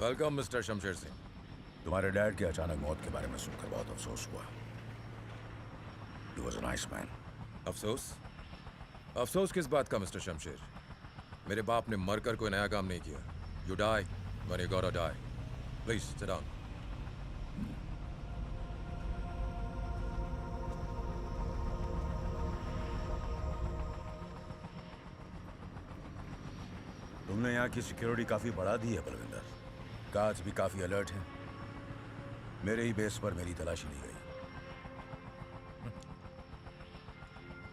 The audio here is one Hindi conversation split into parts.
Welcome mister Shamsher Singh. तुम्हारे डैड की अचानक मौत के बारे में सुनकर बहुत अफसोस हुआ। He was a nice man. अफसोस? अफसोस किस बात का मिस्टर शमशेर? मेरे बाप ने मरकर कोई नया काम नहीं किया। You die when you gotta die. Please sit down. तुमने यहाँ की सिक्योरिटी काफी बढ़ा दी है बलविंदर। गार्ड्स भी काफी अलर्ट हैं। मेरे ही बेस पर मेरी तलाशी ली गई।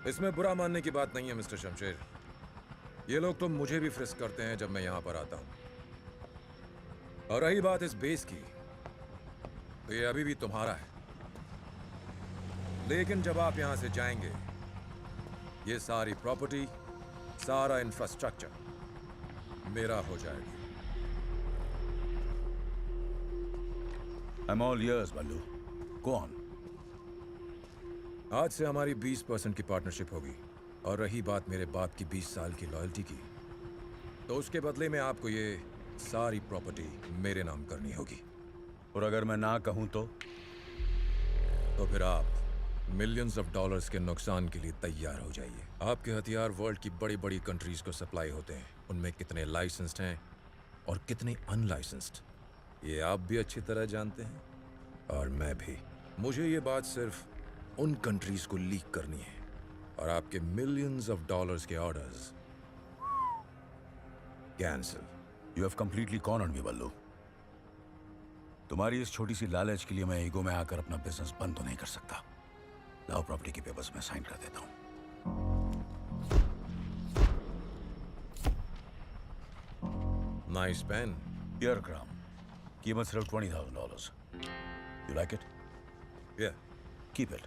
इसमें बुरा मानने की बात नहीं है मिस्टर शमशेर। ये लोग तो मुझे भी फ्रिस्क करते हैं जब मैं यहां पर आता हूं। और रही बात इस बेस की, तो ये अभी भी तुम्हारा है। लेकिन जब आप यहां से जाएंगे, ये सारी प्रॉपर्टी, सारा इंफ्रास्ट्रक्चर मेरा हो जाएगा। I'm all ears, Ballu. Go on. आज से हमारी 20% की पार्टनरशिप होगी। और रही बात मेरे बाप की 20 साल की लॉयल्टी की, तो उसके बदले में आपको ये सारी प्रॉपर्टी मेरे नाम करनी होगी। और अगर मैं ना कहूं तो फिर आप मिलियंस ऑफ डॉलर्स के नुकसान के लिए तैयार हो जाइए। आपके हथियार वर्ल्ड की बड़ी बड़ी कंट्रीज को सप्लाई होते हैं। उनमें कितने लाइसेंस्ड हैं और कितने अनलाइसेंस्ड, ये आप भी अच्छी तरह जानते हैं और मैं भी। मुझे ये बात सिर्फ उन कंट्रीज को लीक करनी है और आपके मिलियंस ऑफ डॉलर्स के orders cancel. You have completely gone on me, बल्लू। तुम्हारी इस छोटी सी लालच के लिए मैं ईगो में आकर अपना बिजनेस बंद तो नहीं कर सकता। लाओ प्रॉपर्टी के पेपर्स में साइन कर देता हूं। Nice pen. Here, Gram. कीमत सिर्फ $20,000. You like it? Yeah. Keep it.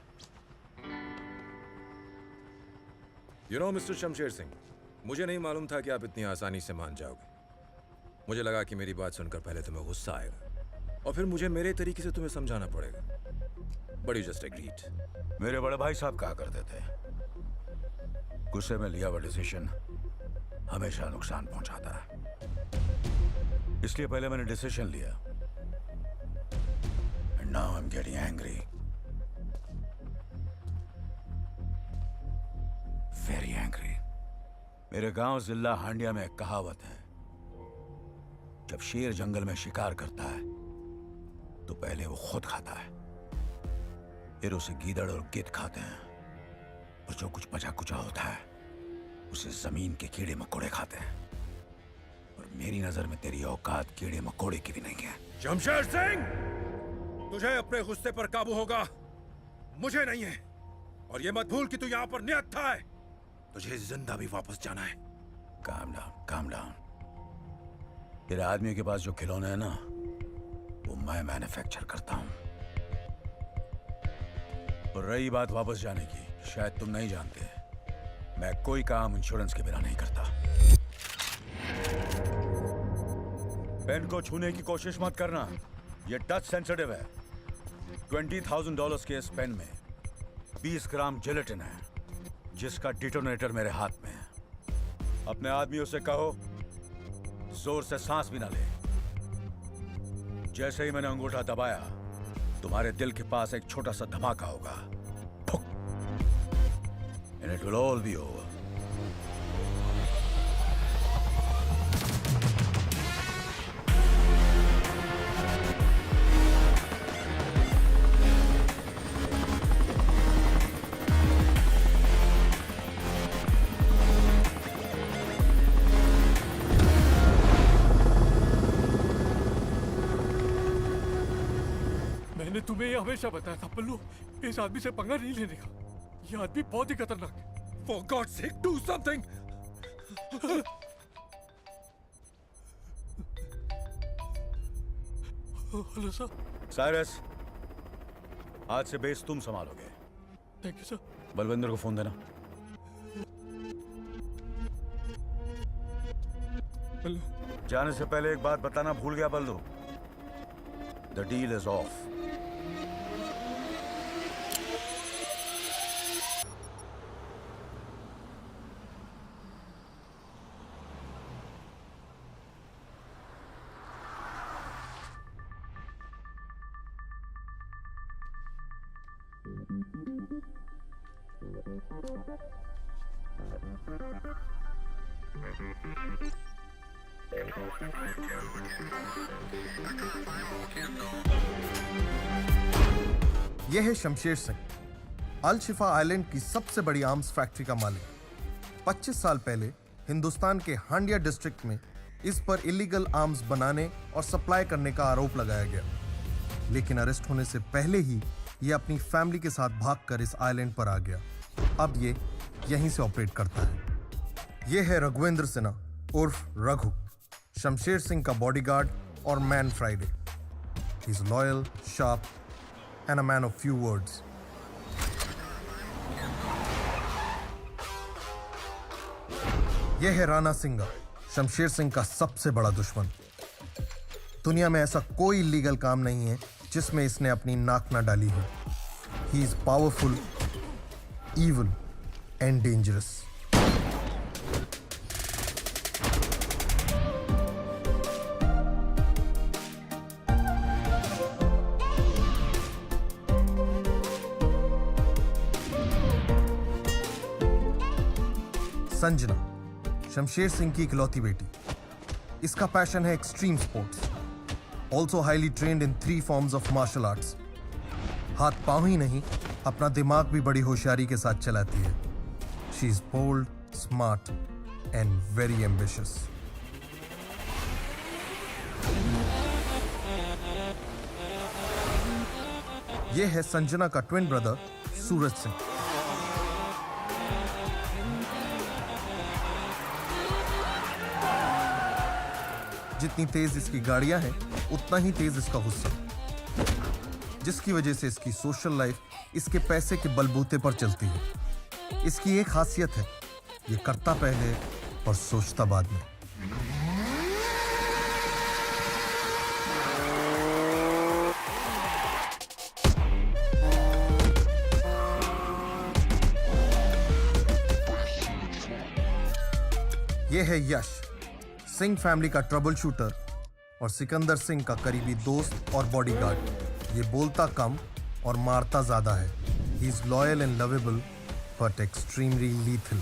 You know, mister Shamsher Singh, मुझे नहीं मालूम था कि आप इतनी आसानी से मान जाओगे। मुझे लगा कि मेरी बात सुनकर पहले तुम्हें गुस्सा आएगा और फिर मुझे मेरे तरीके से तुम्हें समझाना पड़ेगा। But you just agreed. मेरे बड़े भाई साहब कहा करते थे, गुस्से में लिया हुआ डिसीजन हमेशा नुकसान पहुंचाता है। इसलिए पहले मैंने डिसीजन लिया। And now I'm getting angry. Very angry. मेरे गांव जिला हांडिया में एक कहावत है, जब शेर जंगल में शिकार करता है तो पहले वो खुद खाता है, फिर उसे गीदड़ और गिद्ध खाते हैं, और जो कुछ बचा कुचा होता है उसे जमीन के कीड़े मकोड़े खाते हैं। और मेरी नजर में तेरी औकात कीड़े मकोड़े की भी नहीं है। शमशेर सिंह, तुझे अपने गुस्से पर काबू होगा, मुझे नहीं है। और ये मत भूल कि तू यहाँ पर नियत था है। तुझे जिंदा भी वापस जाना है। Calm down, calm down. तेरे आदमी के पास जो खिलौने हैं ना, वो मैं मैन्युफैक्चर करता हूं। और रही बात वापस जाने की, शायद तुम नहीं जानते, मैं कोई काम इंश्योरेंस के बिना नहीं करता। पेन को छूने की कोशिश मत करना, ये टच सेंसिटिव है। $20,000 के इस पेन में 20 ग्राम जिलेटिन है, जिसका डिटोनेटर मेरे हाथ में है। अपने आदमियों से कहो जोर से सांस भी ना ले। जैसे ही मैंने अंगूठा दबाया, तुम्हारे दिल के पास एक छोटा सा धमाका होगा। And it will all be over. मैंने तुम्हें ये हमेशा बताया था पल्लू, इस आदमी से पंगा नहीं लेने का। ये आदमी बहुत ही खतरनाक है। For God's sake, do something! Hello sir. Cyrus, आज से बेस तुम संभालोगे। Thank you sir. बलविंदर को फोन देना। हेलो। जाने से पहले एक बात बताना भूल गया बल्लू। The deal is off. यह है शमशेर सिंह, अल शिफा आइलैंड की सबसे बड़ी आर्म्स फैक्ट्री का मालिक। 25 साल पहले हिंदुस्तान के हांडिया डिस्ट्रिक्ट में इस पर इलीगल आर्म्स बनाने और सप्लाई करने का आरोप लगाया गया, लेकिन अरेस्ट होने से पहले ही यह अपनी फैमिली के साथ भागकर इस आइलैंड पर आ गया। अब ये यहीं से ऑपरेट करता है। यह है रघुवेंद्र सिन्हा उर्फ रघु, शमशेर सिंह का बॉडीगार्ड और man Friday. He is loyal, sharp and a man of few words. यह है राणा सिंघा, शमशेर सिंह का सबसे बड़ा दुश्मन। दुनिया में ऐसा कोई इलीगल काम नहीं है जिसमें इसने अपनी नाक ना डाली हो। He is powerful, evil and dangerous. Sanjana, Shamsher Singh की इकलौती बेटी। इसका पैशन है extreme sports, also highly trained in 3 forms of martial arts. हाथ पांव ही नहीं, अपना दिमाग भी बड़ी होशियारी के साथ चलाती है। She is bold, smart and very ambitious. यह है संजना का ट्विन ब्रदर सूरज सिंह। जितनी तेज इसकी गाड़ियां हैं, उतना ही तेज इसका गुस्सा, जिसकी वजह से इसकी सोशल लाइफ इसके पैसे के बलबूते पर चलती है। इसकी एक खासियत है, ये करता पहले और सोचता बाद में। यह है यश, सिंह फैमिली का ट्रबल शूटर और सिकंदर सिंह का करीबी दोस्त और बॉडीगार्ड। ये बोलता कम और मारता ज्यादा है। He is loyal and lovable but extremely lethal.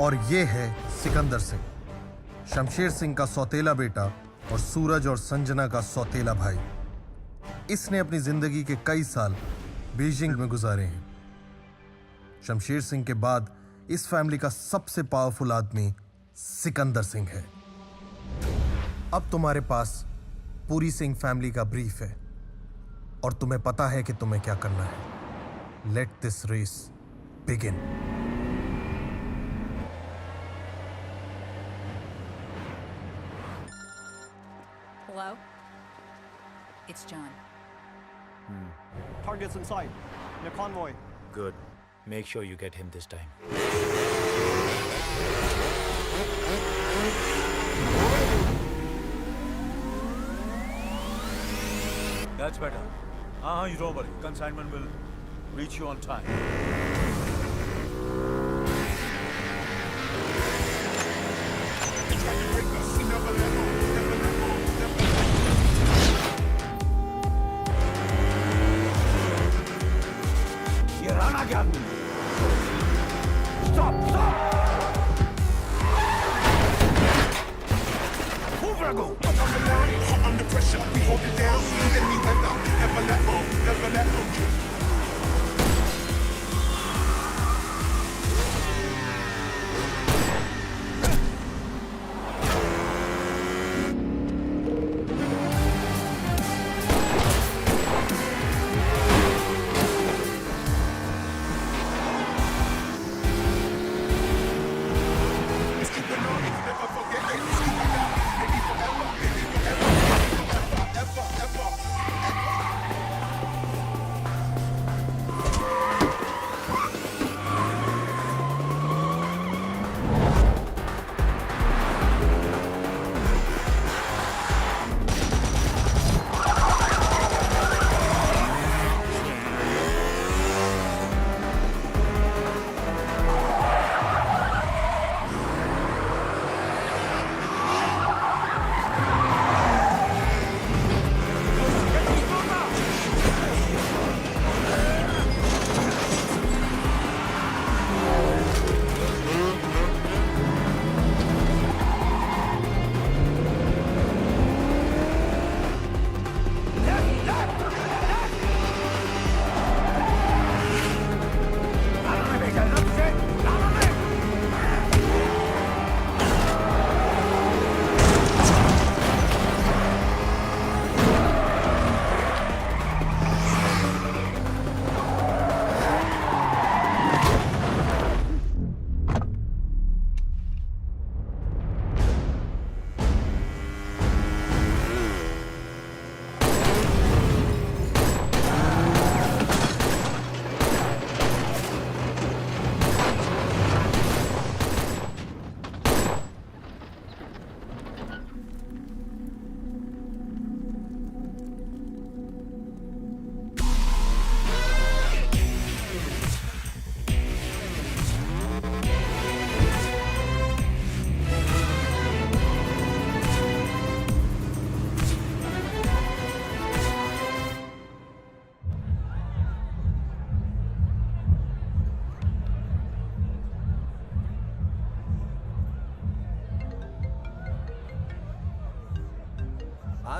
और ये है सिकंदर सिंह, शमशेर सिंह का सौतेला बेटा और सूरज और संजना का सौतेला भाई। इसने अपनी जिंदगी के कई साल बीजिंग में गुजारे हैं। शमशेर सिंह के बाद इस फैमिली का सबसे पावरफुल आदमी सिकंदर सिंह है। अब तुम्हारे पास पूरी सिंह फैमिली का ब्रीफ है और तुम्हें पता है कि तुम्हें क्या करना है। Let this race begin. Hello? It's John. Target's in sight. In a convoy. Good. Make sure you get him this time. That's better. You don't worry. Consignment will reach you on time. ये राणा क्या आदमी? Stop! Stop! Move, Raghu! Under pressure, we hold it down, see any weather. Never let go, never let go.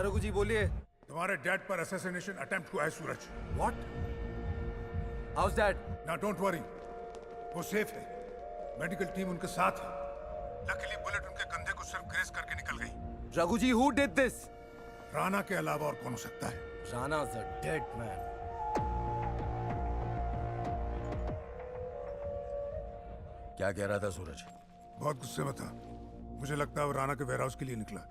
Raghu जी बोलिए। तुम्हारे डैड पर असैसिनेशन अटेम्प्ट हुआ है सूरज। What? How's that? ना डोंट वरी, वो सेफ है। मेडिकल टीम उनके साथ है। लकीली बुलेट उनके कंधे को सिर्फ ग्रेस करके निकल गई। Raghu ji, who did this? Rana के अलावा और कौन हो सकता है? Rana's a dead man. क्या कह रहा था सूरज? बहुत गुस्से में था। मुझे लगता है वो राणा के वेयरहाउस के लिए निकला।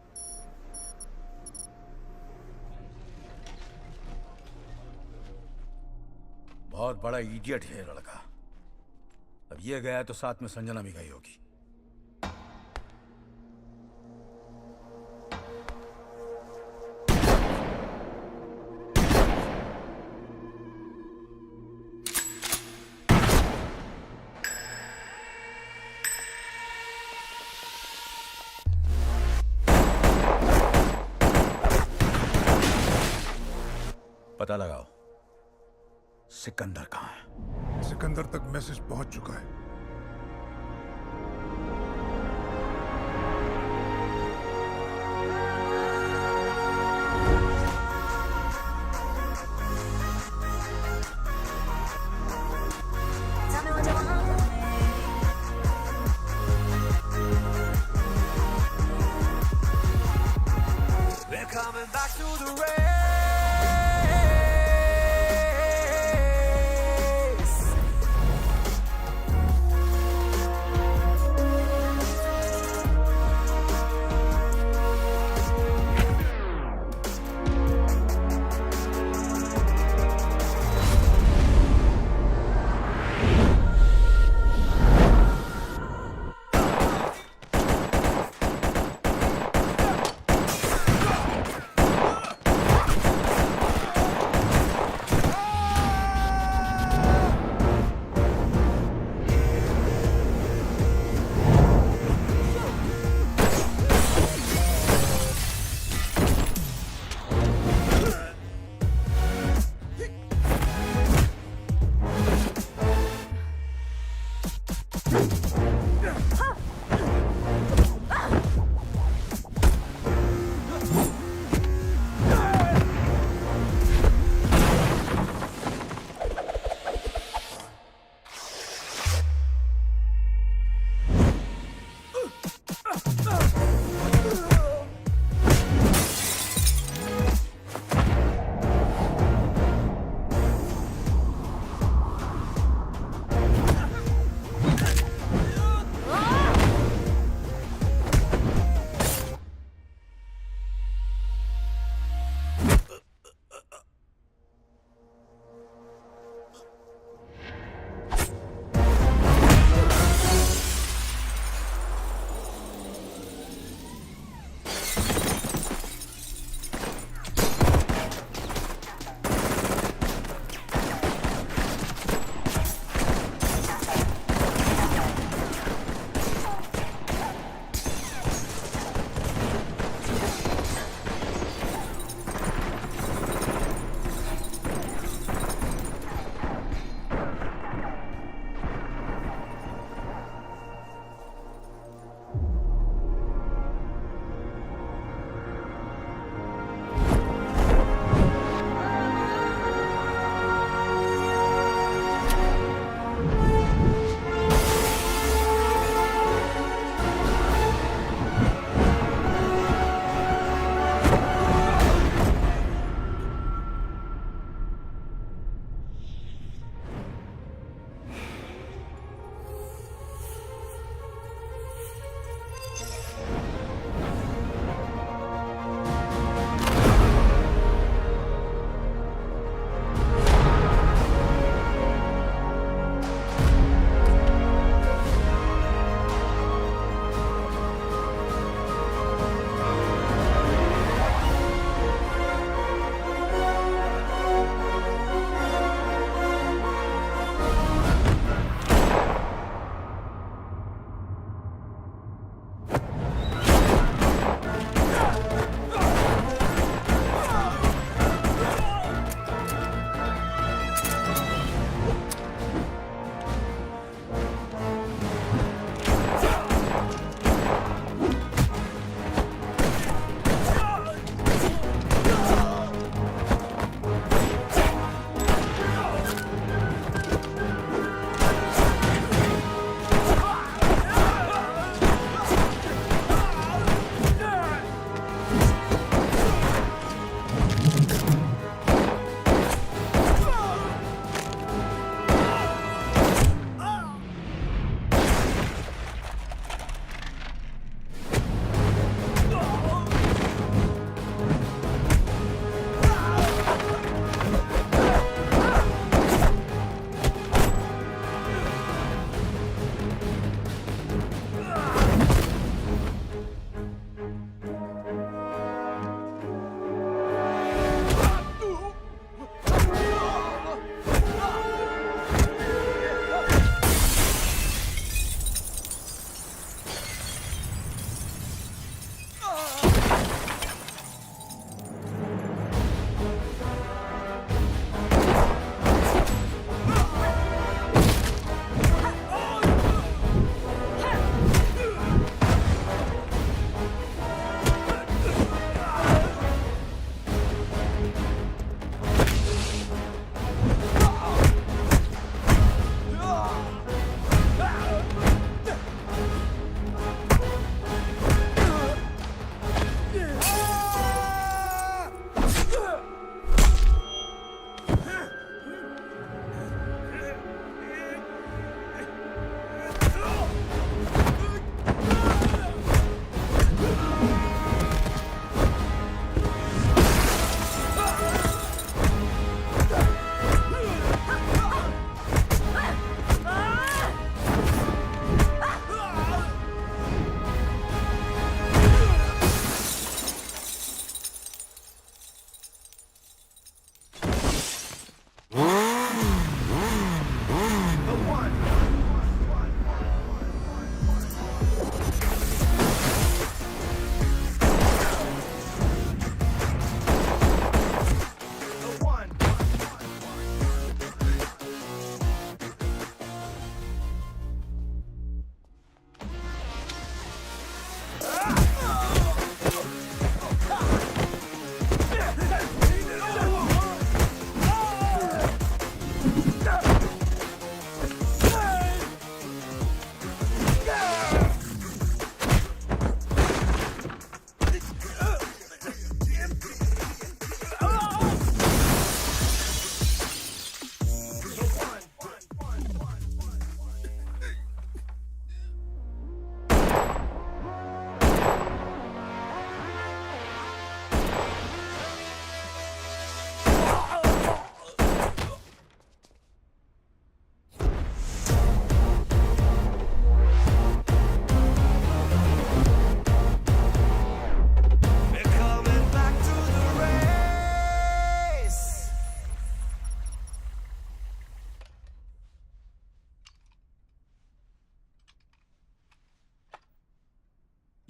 बहुत बड़ा इडियट है ये लड़का। अब ये गया तो साथ में संजना भी गई होगी। पता लगाओ सिकंदर कहाँ है। सिकंदर तक मैसेज पहुंच चुका है। We're coming back to the race.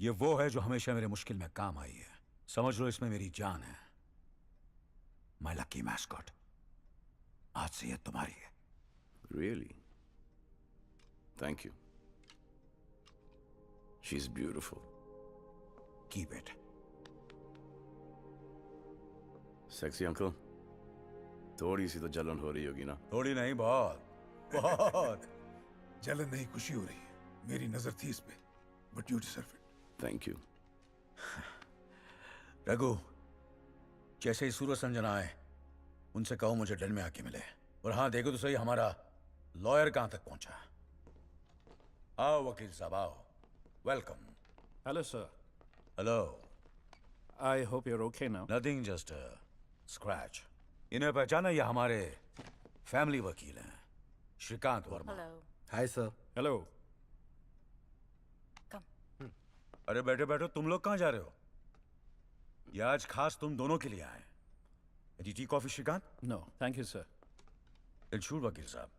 ये वो है जो हमेशा मेरे मुश्किल में काम आई है। समझ लो इसमें मेरी जान है। My lucky mascot. आज से ये तुम्हारी है। Really? Thank you. She's beautiful. Keep it. Sexy uncle? थोड़ी सी तो जलन हो रही होगी ना? थोड़ी नहीं, बहुत बहुत। जलन नहीं, खुशी हो रही है। मेरी नजर थी इस पे, but you deserve it. Thank you. Raghu, जैसे ही सूरज संजना आए उनसे कहो मुझे डन में आके मिले। और हाँ, देखो तो सही हमारा लॉयर कहां तक पहुंचा। आओ वकील साहब, आओ। Welcome. Hello, sir. Hello. I hope you're okay now. Nothing, just scratch. इन्हें पहचाना, ये हमारे फैमिली वकील हैं, Shrikant Verma. Hello. Hi, sir. Hello. Come. अरे बैठो बैठो, तुम लोग कहाँ जा रहे हो? ये आज खास तुम दोनों के लिए आए। Tea coffee Shrikant? No, thank you, sir. इल्शूर वकील साहब।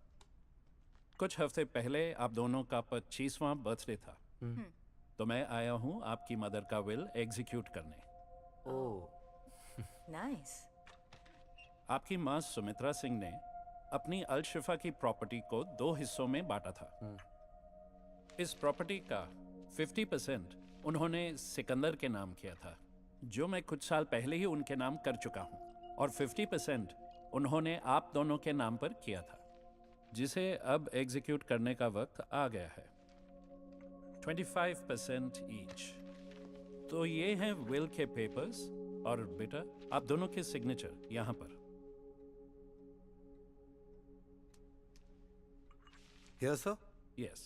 कुछ हफ्ते पहले आप दोनों का 25वां बर्थडे था, तो मैं आया हूँ आपकी मदर का विल एग्जीक्यूट करने। Nice. आपकी माँ सुमित्रा सिंह ने अपनी अल शिफा की प्रॉपर्टी को 2 हिस्सों में बांटा था। इस प्रॉपर्टी का 50% उन्होंने सिकंदर के नाम किया था, जो मैं कुछ साल पहले ही उनके नाम कर चुका हूँ, और 50% उन्होंने आप दोनों के नाम पर किया था, जिसे अब एग्जीक्यूट करने का वक्त आ गया है। 25% ईच। तो ये हैं विल के पेपर्स, और बेटा आप दोनों के सिग्नेचर यहाँ पर। Here, sir? यस।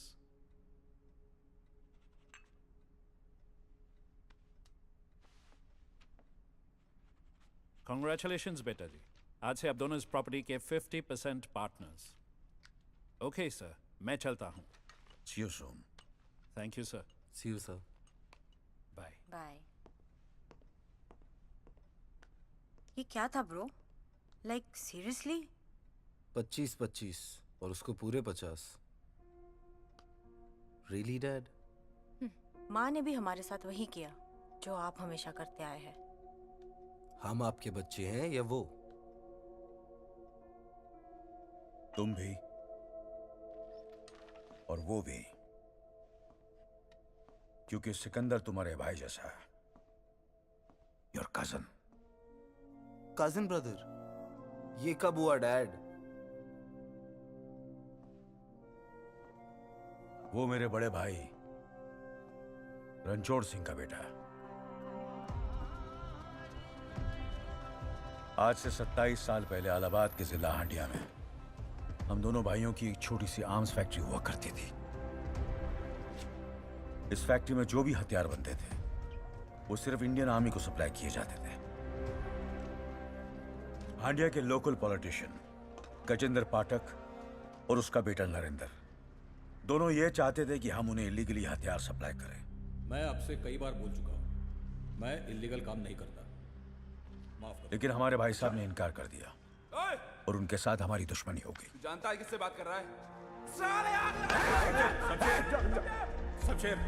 Congratulations बेटा जी, आज से आप दोनों इस प्रॉपर्टी के 50% पार्टनर्स। ओके सर, मैं चलता हूँ। See you soon. Thank you sir. See you, sir. Bye. Bye. ये क्या था ब्रो? Like seriously? 25-25 और उसको पूरे 50। Really, Dad? माँ ने भी हमारे साथ वही किया जो आप हमेशा करते आए हैं। हम आपके बच्चे हैं या वो? तुम भी और वो भी, क्योंकि सिकंदर तुम्हारे भाई जैसा है। Your cousin. Cousin brother? ये कब हुआ, Dad? वो मेरे बड़े भाई रणछोड़ सिंह का बेटा है। आज से 27 साल पहले इलाहाबाद के जिला हांडिया में हम दोनों भाइयों की एक छोटी सी आर्म्स फैक्ट्री हुआ करती थी। इस फैक्ट्री में जो भी हथियार बनते थे वो सिर्फ इंडियन आर्मी को सप्लाई किए जाते थे। हांडिया के लोकल पॉलिटिशियन गजेंद्र पाठक और उसका बेटा नरेंद्र दोनों ये चाहते थे कि हम उन्हें इलीगली हथियार सप्लाई करें। मैं आपसे कई बार बोल चुका हूं, मैं इलीगल काम नहीं करता। माफ करो। लेकिन हमारे भाई साहब ने इनकार कर दिया और उनके साथ हमारी दुश्मनी हो गई। जानता है किससे बात कर रहा है? शमशेर,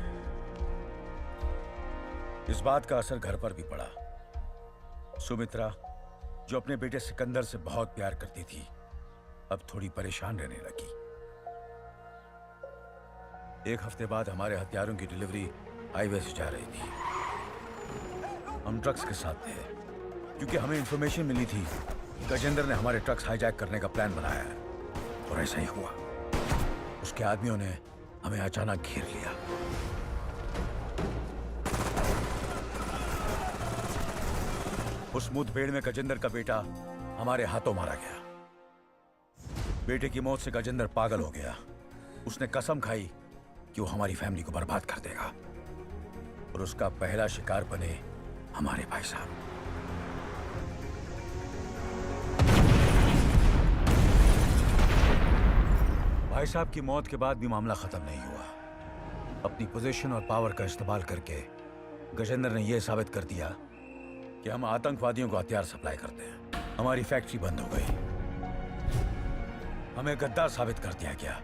इस बात का असर घर पर भी पड़ा। सुमित्रा, जो अपने बेटे सिकंदर से बहुत प्यार करती थी, अब थोड़ी परेशान रहने लगी। एक हफ्ते बाद हमारे हथियारों की डिलीवरी हाईवे से जा रही थी। हम ट्रक्स के साथ थे, क्योंकि हमें इंफॉर्मेशन मिली थी गजेंद्र ने हमारे ट्रक्स हाईजैक करने का प्लान बनाया है, और ऐसा ही हुआ। उसके आदमियों ने हमें अचानक घेर लिया। उस मुठभेड़ में गजेंद्र का बेटा हमारे हाथों मारा गया। बेटे की मौत से गजेंद्र पागल हो गया। उसने कसम खाई कि वो हमारी फैमिली को बर्बाद कर देगा, और उसका पहला शिकार बने हमारे भाई साहब। भाई साहब की मौत के बाद भी मामला खत्म नहीं हुआ। अपनी पोजीशन और पावर का इस्तेमाल करके गजेंद्र ने यह साबित कर दिया कि हम आतंकवादियों को हथियार सप्लाई करते हैं। हमारी फैक्ट्री बंद हो गई, हमें गद्दार साबित कर दिया गया,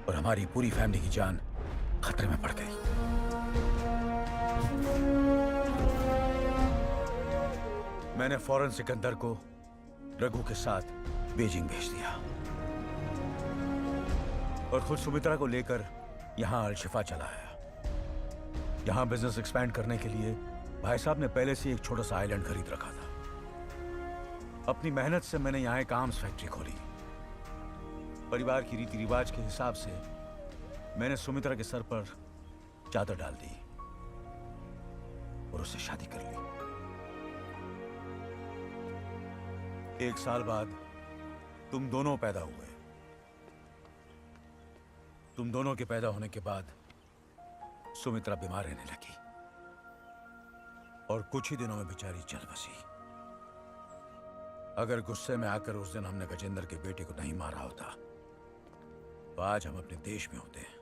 और हमारी पूरी फैमिली की जान खतरे में पड़ गई। मैंने फौरन सिकंदर को रघु के साथ बीजिंग भेज दिया और खुद सुमित्रा को लेकर यहां अलशिफा चला आया। यहां बिजनेस एक्सपैंड करने के लिए भाई साहब ने पहले से एक छोटा सा आइलैंड खरीद रखा था। अपनी मेहनत से मैंने यहां एक आर्म्स फैक्ट्री खोली। परिवार की रीति रिवाज के हिसाब से मैंने सुमित्रा के सर पर चादर डाल दी और उससे शादी कर ली। 1 साल बाद तुम दोनों पैदा हुए। तुम दोनों के पैदा होने के बाद सुमित्रा बीमार रहने लगी और कुछ ही दिनों में बेचारी चल बसी। अगर गुस्से में आकर उस दिन हमने गजेंद्र के बेटे को नहीं मारा होता तो आज हम अपने देश में होते हैं।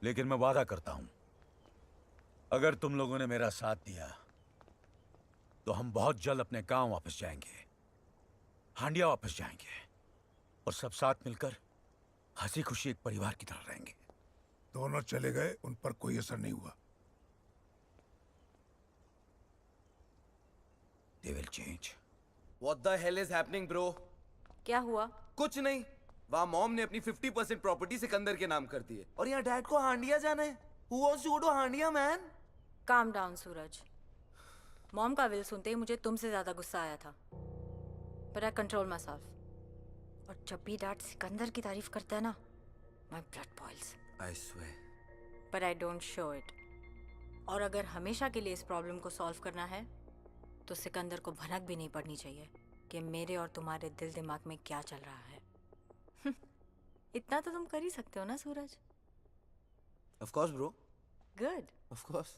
लेकिन मैं वादा करता हूं, अगर तुम लोगों ने मेरा साथ दिया तो हम बहुत जल्द अपने गांव वापस जाएंगे, हांडिया वापस जाएंगे और सब साथ मिलकर हंसी खुशी एक परिवार की तरह रहेंगे। दोनों चले गए, उन पर कोई असर नहीं हुआ। They will change. What the hell is happening, bro? क्या हुआ? कुछ नहीं। वहाँ मॉम ने अपनी 50% प्रॉपर्टी सिकंदर के नाम कर दी है और यहाँ डैड को हांडिया जाना है। Who wants to go to Handia, man? Calm down Suraj. Mom का विल सुनते ही मुझे तुमसे ज्यादा गुस्सा आया था, पर आई कंट्रोल माई सेल्फ। और जब भी डैड सिकंदर की तारीफ करता है ना, my blood boils. I swear. But I don't show it. और अगर हमेशा के लिए इस प्रॉब्लम को सॉल्व करना है तो सिकंदर को भनक भी नहीं पड़नी चाहिए कि मेरे और तुम्हारे दिल दिमाग में क्या चल रहा है। इतना तो तुम कर ही सकते हो ना सूरज? Of course, bro. Good. Of course.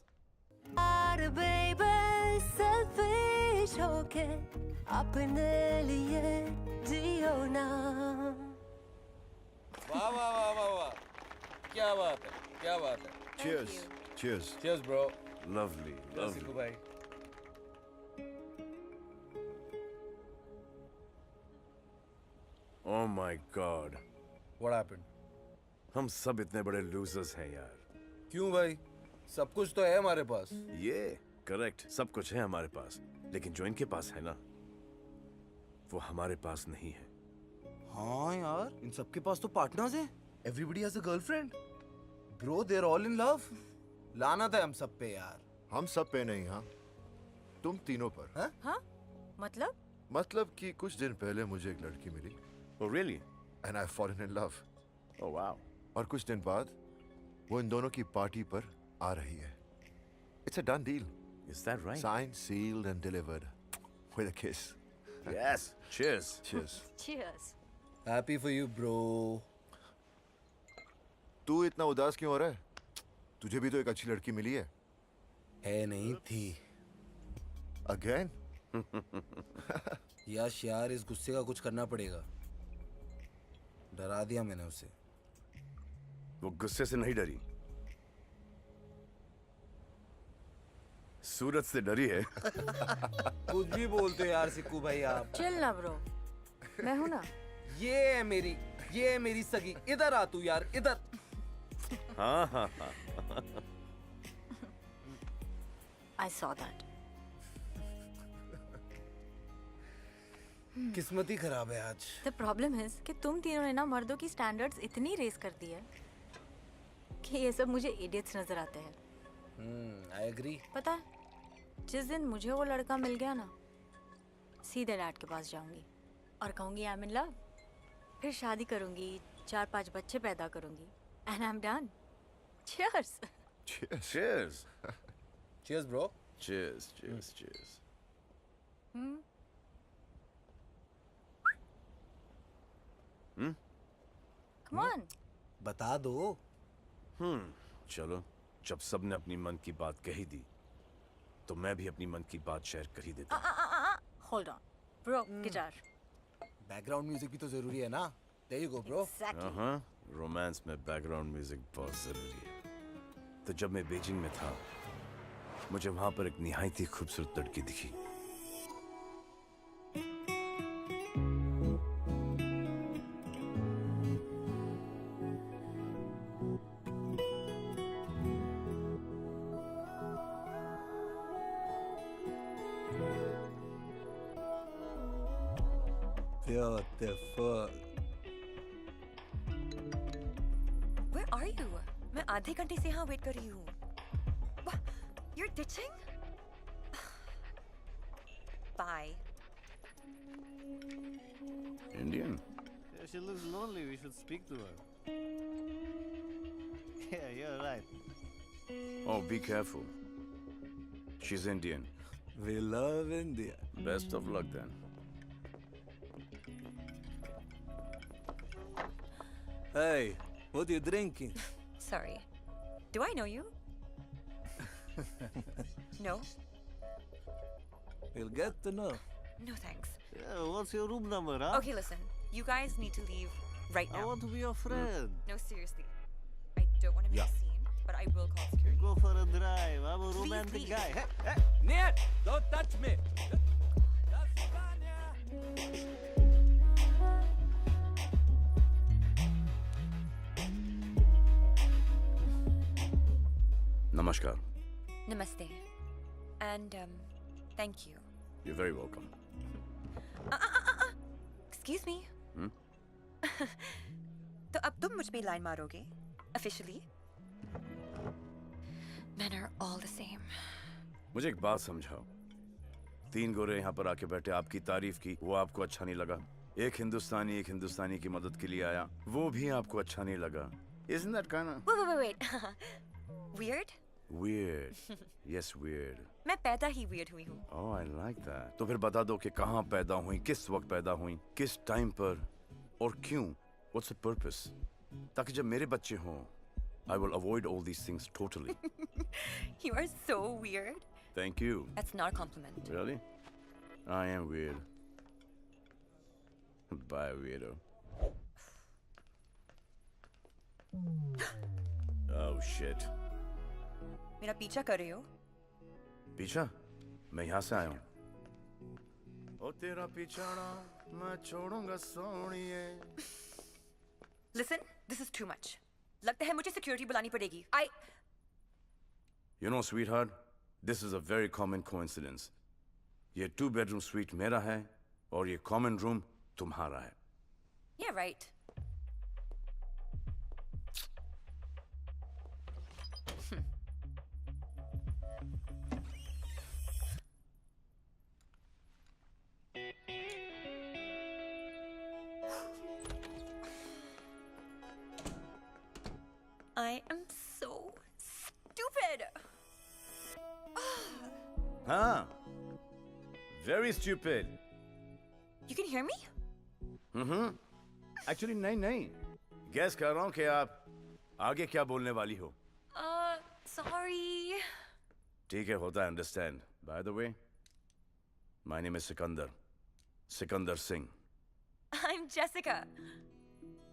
Selfish होके अपने लिए जियो ना। वाह वाह वाह वाह वाह, क्या बात है, क्या बात है। Cheers. Cheers. Cheers, bro. Lovely. Lovely. भाई। Oh my God. What happened? हम सब इतने बड़े losers हैं यार। क्यों भाई? सब कुछ तो है हमारे पास। ये करेक्ट, सब कुछ है हमारे पास, लेकिन जो इनके पास है ना, वो हमारे पास नहीं है। हाँ यार, इन सबके पास तो पार्टनर्स हैं। Everybody has a girlfriend. Bro, they're all in love. लानत है हम सब पे यार। हम सब पे नहीं, हाँ तुम तीनों पर। हाँ? हाँ? मतलब? मतलब कि कुछ दिन पहले मुझे एक लड़की मिली। Oh really? And I fallen in love. Oh wow. और कुछ दिन बाद वो इन दोनों की पार्टी पर आ रही है। It's a done deal. Is that right? Signed, sealed and delivered with a kiss. Yes. Cheers. Cheers. Cheers. Happy for you, bro. तू इतना उदास क्यों हो रहा है? तुझे भी तो एक अच्छी लड़की मिली है। है नहीं थी। Again? यश यार, इस गुस्से का कुछ करना पड़ेगा। डरा दिया मैंने उसे। वो गुस्से से नहीं डरी, सूरज से डरी है। कुछ भी बोलते हो यार सिक्कू भाई आप। चिल ना ब्रो, मैं हूं ना। ये है मेरी सगी। इधर आ तू यार, इधर। हाँ हाँ हाँ। I saw that. किस्मत ही खराब है आज। The problem is कि तुम तीनों ने ना मर्दों की स्टैंडर्ड्स इतनी रेस कर दी है कि ये सब मुझे इडियट्स नजर आते हैं। I agree. पता है, जिस दिन मुझे वो लड़का मिल गया ना, सीधे डैड के पास जाऊंगी और कहूंगी आई एम इन लव। फिर शादी करूंगी, 4-5 बच्चे पैदा करूंगी and I am done. Cheers. Cheers. Cheers. Cheers, bro. Cheers. Cheers. Cheers. Come on. बता दो। चलो, जब सबने अपनी मन की बात कही दी, तो मैं भी अपनी मन की बात शेयर कर ही देता हूँ। Hold on. Bro, guitar. Background music भी तो जरूरी है ना। There you go, bro. Exactly. हाँ, रोमांस में बैकग्राउंड म्यूजिक बहुत जरूरी है। तो जब मैं बीजिंग में था, मुझे वहां पर एक निहायत ही खूबसूरत लड़की दिखी। Beautiful. Where are you? मैं आधे घंटे से यहाँ वेट कर रही हूँ. You're ditching? Bye. Indian? Yeah, she looks lonely. We should speak to her. Yeah, you're right. Oh, be careful. She's Indian. We love India. Best of luck then. Hey, what are you drinking? Sorry. Do I know you? No? We'll get to know. No thanks. Yeah, what's your room number, huh? Okay, listen. You guys need to leave right now. I want to be your friend. No, seriously. I don't want to make a scene, but I will call security. Go for a drive. I'm a Please romantic leave. guy. Нет, don't touch me. Namaskar. Namaste. And, thank you. You're very welcome. Excuse me. Hmm? तो अब तुम मुझ पे लाइन मारोगे? Officially? Men are all the same. मुझे एक बात समझाओ. 3 गोरे यहाँ पर आके बैठे, आपकी तारीफ की, वो आपको अच्छा नहीं लगा. एक हिंदुस्तानी की मदद के लिए आया, वो भी आपको अच्छा नहीं लगा. Isn't that kind of Wait. Weird? weird? Yes, weird. मैं पैदा ही weird हुई हूँ. Oh, I like that. तो फिर बता दो कि कहाँ पैदा हुई, किस वक्त पैदा हुई, किस टाइम पर और क्यों? What's the purpose? ताकि जब मेरे बच्चे हों, I will avoid all these things totally. You are so weird. Thank you. That's not a compliment. Really? I am weird. Bye, weirdo. Oh, shit. मेरा पीछा कर रहे हो? पीछा? मैं यहाँ से आया हूँ. ओ तेरा पीछाना मैं छोड़ूंगा सोनिए. Listen, this is too much. लगता है मुझे security बुलानी पड़ेगी. You know, sweetheart, this is a very common coincidence. ये 2-bedroom suite मेरा है और ये common room तुम्हारा है. Yeah, right. I am so stupid. हाँ, very stupid. You can hear me? Actually, नहीं. Guess कर रहा हूँ कि आप आगे क्या बोलने वाली हो. Sorry. ठीक है, होता है, understand. By the way, my name is Sikandar Singh. I'm Jessica.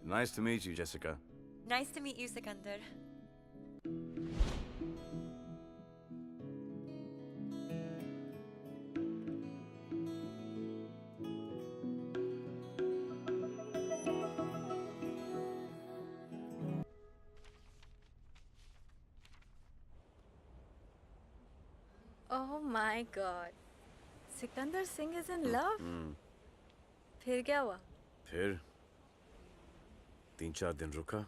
Nice to meet you, Jessica. Nice to meet you, Sikandar. Oh my God. Sikandar Singh is in love? फिर क्या हुआ? फिर 3-4 दिन रुका.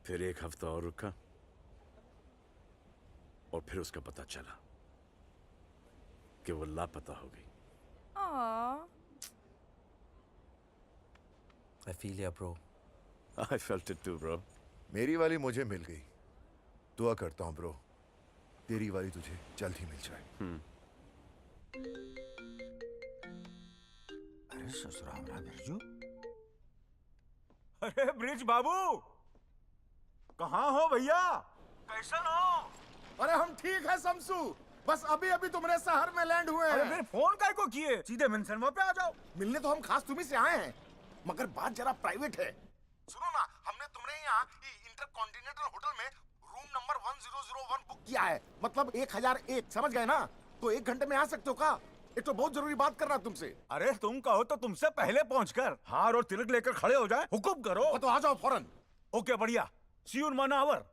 फिर 1 हफ्ता और रुका और फिर उसका पता चला कि वो लापता हो गई. Aww. I feel ya, bro. I felt it too, bro. मेरी वाली मुझे मिल गई. दुआ करता हूँ ब्रो, तेरी वाली तुझे जल्द ही मिल जाए. अरे ससुराल बिरजू. अरे ब्रिज बाबू, कहाँ हो भैया? कैसन हो? अरे हम ठीक है शमसू, बस अभी अभी तुम्हारे शहर में लैंड हुए अरे हैं. फिर फोन काय को किए? सीधे मेंशन पे आ जाओ. मिलने तो हम खास तुम्ही से आए हैं, मगर बात जरा प्राइवेट है. सुनो ना, हमने तुम्हारे यहाँ इंटरकॉन्टिनेंटल होटल में रूम नंबर 1001 बुक किया है. मतलब 1001, समझ गए ना? तो 1 घंटे में आ सकते हो का? एक तो बहुत जरूरी बात करना तुमसे. अरे तुम कहो तो तुमसे पहले पहुंचकर हार और तिलक लेकर खड़े हो जाए. हुकुम करो. तो आ जाओ फौरन. ओके, बढ़िया. सी यू इन 1 आवर.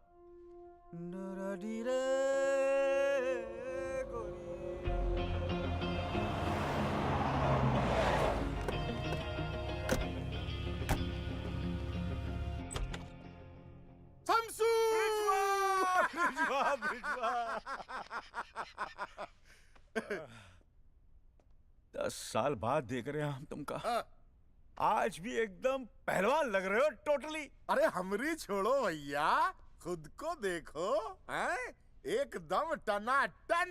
दस साल बाद देख रहे हैं हम तुमका। आज भी एकदम पहलवान लग रहे हो टोटली। अरे हमरी छोड़ो भैया, खुद को देखो, हैं? एकदम टनाटन।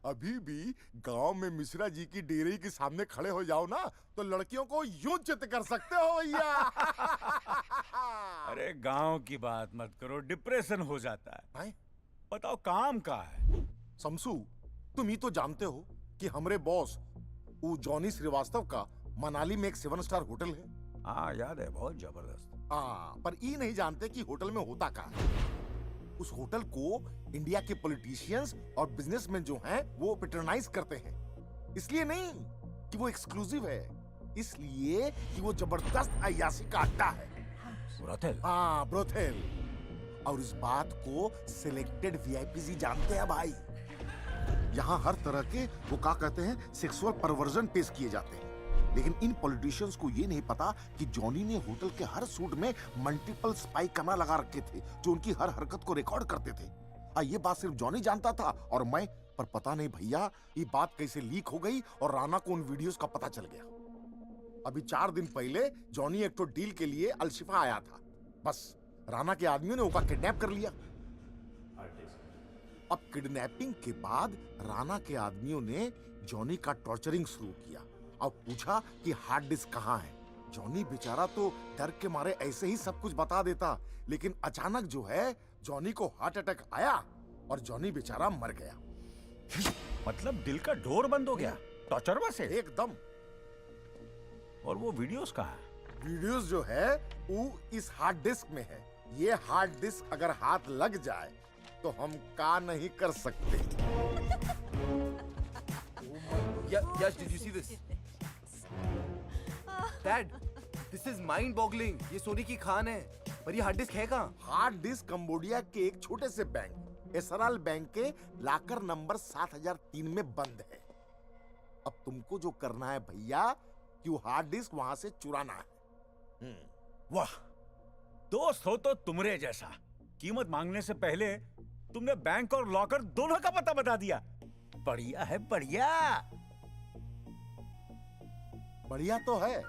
अभी भी गांव में मिश्रा जी की डेयरी के सामने खड़े हो जाओ ना तो लड़कियों को यूं चित कर सकते हो भैया। अरे गांव की बात मत करो, डिप्रेशन हो जाता है। बताओ काम का है। शमसू, तुम ही तो जानते हो कि हमारे बॉस वो जॉनी श्रीवास्तव का मनाली में एक 7 स्टार होटल है। हाँ याद है, बहुत जबरदस्त। हाँ, पर ये नहीं जानते कि होटल में होता क्या है। उस होटल को इंडिया के पॉलिटिशियंस और बिजनेसमैन जो हैं वो पेट्रोनाइज करते हैं। इसलिए नहीं कि वो एक्सक्लूसिव है, इसलिए कि वो जबरदस्त अय्याशी का अड्डा है। ब्रोथेल? हाँ, ब्रोथेल। और इस बात को सिलेक्टेड वीआईपी ही जानते हैं भाई। यहाँ हर तरह के वो क्या कहते हैं सेक्सुअल परवर्जन पेश किए जाते हैं। लेकिन इन पॉलिटिशियंस को ये नहीं पता कि जॉनी ने होटल के हर सूट में मल्टीपल स्पाई कैमरा लगा रखे थे जो उनकी हर हरकत को रिकॉर्ड करते थे। ये बात सिर्फ जॉनी जानता था और मैं, पर पता नहीं भैया ये बात कैसे लीक हो गई और राणा को उन वीडियोस का पता चल गया। अभी 4 दिन पहले जॉनी एक तो डील के लिए अलशिफा आया था, बस राणा के आदमियों ने उसका किडनैप कर लिया। अब किडनैपिंग के बाद राणा के आदमियों ने जॉनी का टॉर्चरिंग शुरू किया। अब पूछा कि हार्ड डिस्क कहाँ है। जॉनी बेचारा तो डर के मारे ऐसे ही सब कुछ बता देता, लेकिन अचानक जो है जॉनी को हार्ट अटैक आया और जॉनी बेचारा मर गया। मतलब दिल का डोर बंद हो गया टॉर्चर से? एकदम। और वो वीडियोस कहाँ है? वीडियोस जो है वो इस हार्ड डिस्क में है। ये हार्ड डिस्क अगर हाथ लग जाए तो हम का नहीं कर सकते। Yes, did you see this? Dad, this is mind-boggling. ये सोने की खान है, पर ये हार्ड डिस्क है कहाँ? हार्ड डिस्क कंबोडिया के एक छोटे से बैंक एसराल बैंक के लाकर नंबर 7003 में बंद है। अब तुमको जो करना है भैया कि वो हार्ड डिस्क वहां से चुराना है। वाह, दोस्त हो तो तुमरे जैसा। कीमत मांगने से पहले तुमने बैंक और लॉकर दोनों का पता बता दिया। बढ़िया है, बढ़िया। बढ़िया तो है,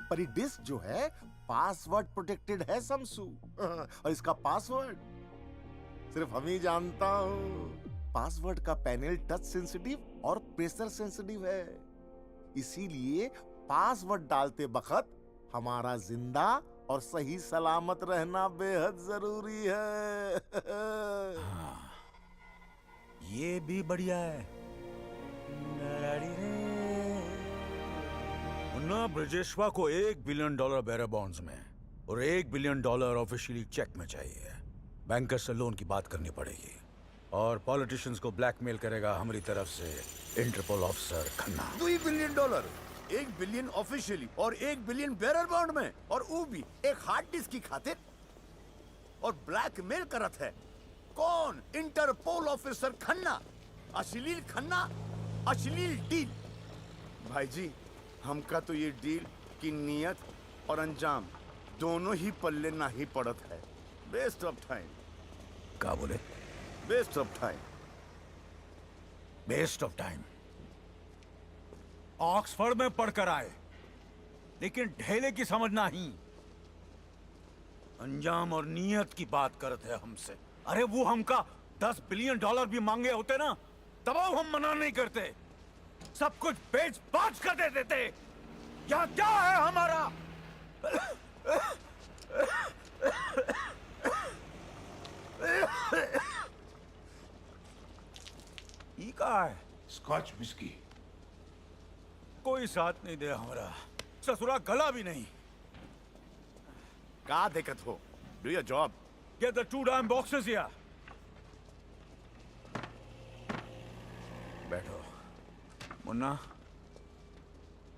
पर ये डिस्क जो है पासवर्ड प्रोटेक्टेड है शमसू। और इसका पासवर्ड सिर्फ हम ही जानता हूँ। पासवर्ड का पैनल टच सेंसिटिव और प्रेशर सेंसिटिव है, इसीलिए पासवर्ड डालते वक्त हमारा जिंदा और सही सलामत रहना बेहद जरूरी है। हाँ, ये भी बढ़िया है। मुन्ना, ब्रजेश्वा को $1 बिलियन बेरर बॉन्ड्स में और $1 बिलियन ऑफिशियली चेक में चाहिए। बैंकर से लोन की बात करनी पड़ेगी और पॉलिटिशियंस को ब्लैकमेल करेगा हमारी तरफ से Interpol officer Khanna. $2 billion, $1 billion officially और $1 बिलियन बेरर बॉन्ड में, और वो भी एक हार्ड डिस्क की खातिर। और ब्लैकमेल करत है कौन? Interpol officer Khanna. अश्लील खन्ना, अश्लील डील। भाई जी, हमका तो ये डील की नियत और अंजाम दोनों ही पल्ले ना ही पड़त है। Waste of time. क्या बोले? Waste of time. Waste of time. Oxford में पढ़कर आए, लेकिन ढेले की समझ नहीं। अंजाम और नियत की बात करते हैं हमसे। अरे वो हमका $10 बिलियन भी मांगे होते ना, तब हम मना नहीं करते। सब कुछ बेच बाच कर दे देते। यहाँ क्या है हमारा? ई का है? Scotch whisky. कोई साथ नहीं दे हमारा, ससुरा गला भी नहीं। का दिक्कत हो? Do your job. Get the 2 damn boxes here. बैठो। मुन्ना,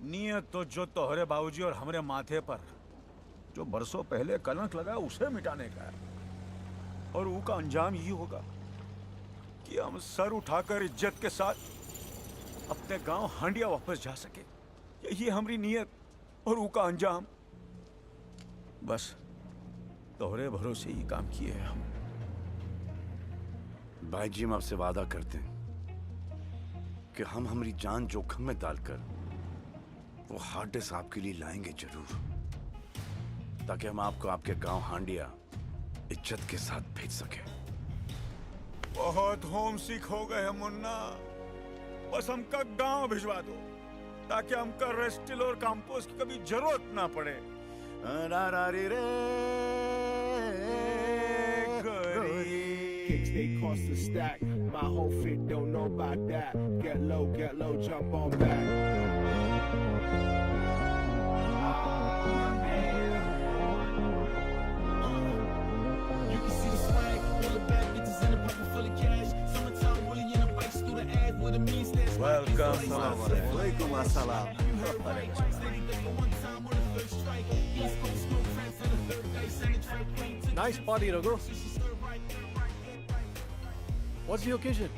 नियत तो जो तोहरे बाबूजी और हमारे माथे पर जो बरसों पहले कलंक लगा उसे मिटाने का है। और वो का अंजाम ये होगा कि हम सर उठाकर इज्जत के साथ अपने गांव हांडिया वापस जा सके। यही हमारी नियत और वो का अंजाम। बस तोहरे भरोसे ही काम किए हम। भाई जी हम आपसे वादा करते हैं कि हम हमारी जान जोखिम में डालकर वो हार्ड डिस्क आपके लिए लाएंगे जरूर, ताकि हम आपको आपके गांव हांडिया इज्जत के साथ भेज सके। बहुत होम सिक हो गए हैं मुन्ना, बस हमका गांव भिजवा दो ताकि हमका रेस्टिल और कंपोस्ट की कभी जरूरत ना पड़े। Kicks they cost a stack. My whole fit don't know about that. Get low, jump on back. You can see the swag, all the bad bitches in a pocket full of cash. Summertime Willie in a bikes through the ad with a mean stash. Welcome. Walaikum assalam. Nice party, Raghu. What's the occasion?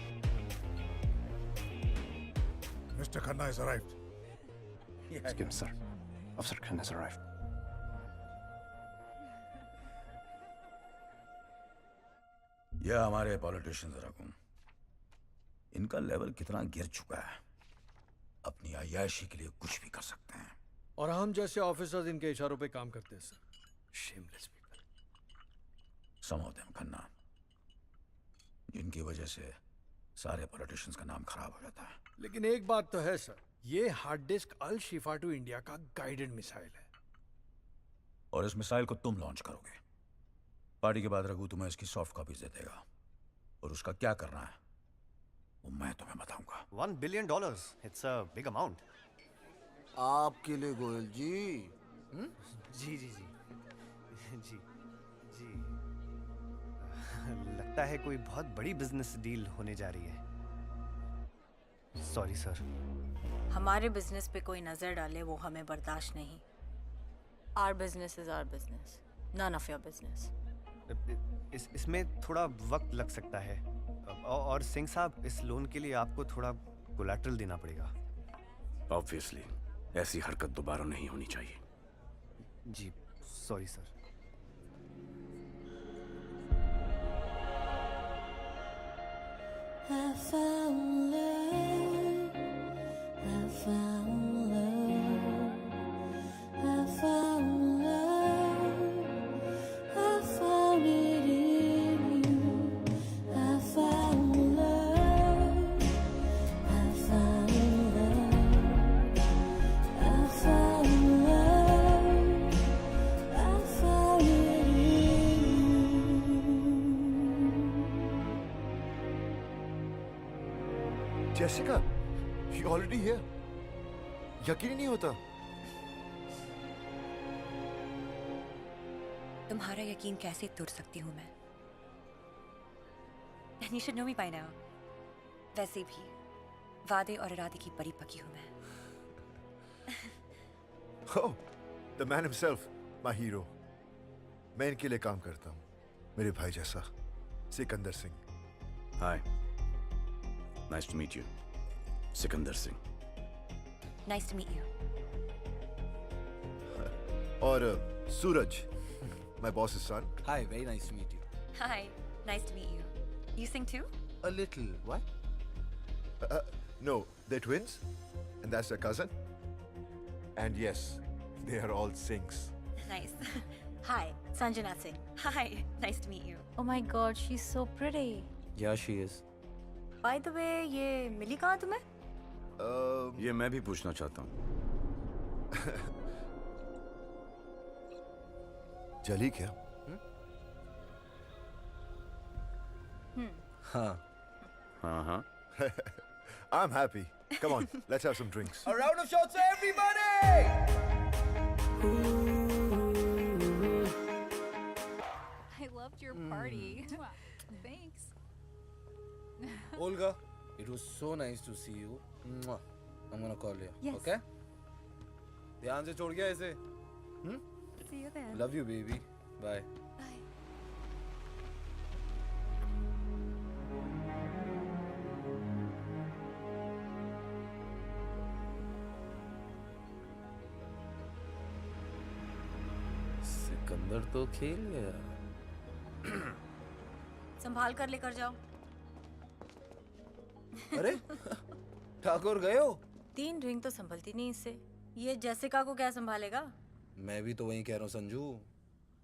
Mr. Khanna has arrived. Excuse me, sir. Officer Khan has arrived. यह हमारे पॉलिटिशियंस रकूं, इनका लेवल कितना गिर चुका है, अपनी अय्याशी के लिए कुछ भी कर सकते हैं। और हम जैसे ऑफिसर्स इनके इशारों पे काम करते हैं sir. Shameless people. Some of them Khanna, जिनकी वजह से सारे पॉलिटिशियंस का नाम खराब हो जाता है। लेकिन एक बात तो है सर, ये hard disk Al Shifa to India का गाइडेड मिसाइल है। और इस मिसाइल को तुम लॉन्च करोगे। पार्टी के बाद रघु तुम्हें इसकी सॉफ्ट कॉपीज दे देगा, और उसका क्या करना है वो मैं तुम्हें बताऊंगा। $1 billion. It's a big amount. आपके लिए गोयल जी। जी जी जी जी जी लगता है कोई बहुत बड़ी बिजनेस डील होने जा रही है। Sorry sir. हमारे बिजनेस पे कोई नजर डाले वो हमें बर्दाश्त नहीं। Our business is our business, none of your business. इसमें थोड़ा वक्त लग सकता है, और सिंह साहब इस लोन के लिए आपको थोड़ा कोलैटरल देना पड़ेगा। ऑब्वियसली ऐसी हरकत दोबारा नहीं होनी चाहिए। जी sorry sir. I found love, I found love, I found love, I found it in you. I found love, I found love, I found love, I found it in you. Jessica, you already here? यकीन ही नहीं होता। तुम्हारा यकीन कैसे तोड़ सकती हूँ मैं? And you should know me by now. वैसे भी वादे और इरादे की परी पकी हूँ मैं। Oh, the man himself, my hero. मैं इनके लिए काम करता हूँ, मेरे भाई जैसा, Sikandar Singh. Hi, nice to meet you, Sikandar Singh. Nice to meet you. और सूरज, my boss's son. Hi, very nice to meet you. Hi, nice to meet you. You sing too? A little. What? No, they're twins, and that's their cousin. And yes, they are all Singhs. Nice. Hi, Sanjana Singh. Hi, nice to meet you. Oh my God, she's so pretty. Yeah, she is. By the way, ये मिली कहाँ तुम्हें? ये मैं भी पूछना चाहता हूँ। जली क्या? हाँ। हाँ हाँ। I'm happy. Come on, let's have some drinks. A round of shots for everybody! I loved your party. Thanks. Olga, it was so nice to see you. Mwah. I'm gonna call you. Yes. Okay? ध्यान से छोड़ गया ऐसे. See you then. Love you, baby. Bye. Bye. Sikandar तो खेल गया। संभाल कर लेकर जाओ। अरे ठाकुर गए हो? 3 रिंग तो संभलती नहीं इससे। ये जेसिका को क्या संभालेगा? मैं भी तो वही कह रहा हूँ संजू,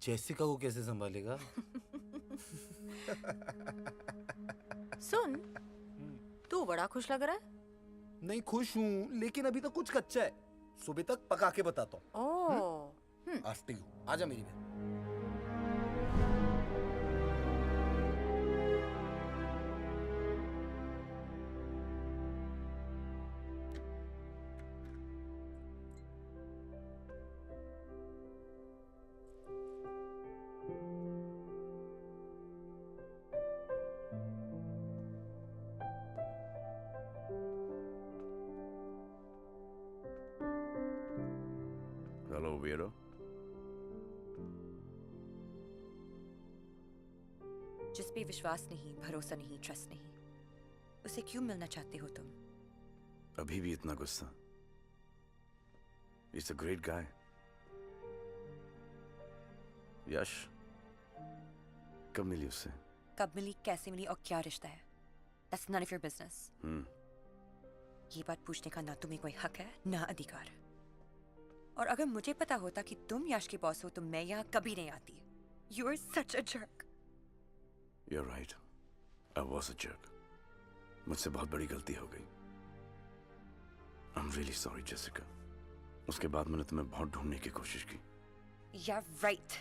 जेसिका को कैसे संभालेगा? सुन, तू बड़ा खुश लग रहा है। नहीं खुश हूँ, लेकिन अभी तो कुछ कच्चा है। सुबह तक पका के बताता हूँ। ओह, आफ्टर यू, आजा मेरी बहन। हेलो वीरो। जिस पे विश्वास नहीं, भरोसा नहीं, ट्रस्ट नहीं, उसे क्यों मिलना चाहते हो तुम? अभी भी इतना गुस्सा? He's a great guy. यश, कब मिली उससे? कब मिली, कैसे मिली और क्या रिश्ता है? That's none of your business. ये बात पूछने का ना तुम्हें कोई हक है ना अधिकार। और अगर मुझे पता होता कि तुम यश के बॉस हो तो मैं यहाँ कभी नहीं आती। You are such a jerk. You're right. I was a jerk. मुझसे बहुत बड़ी गलती हो गई। I'm really sorry, Jessica. उसके बाद मैंने तुम्हें बहुत ढूंढने की कोशिश की। Yeah, right.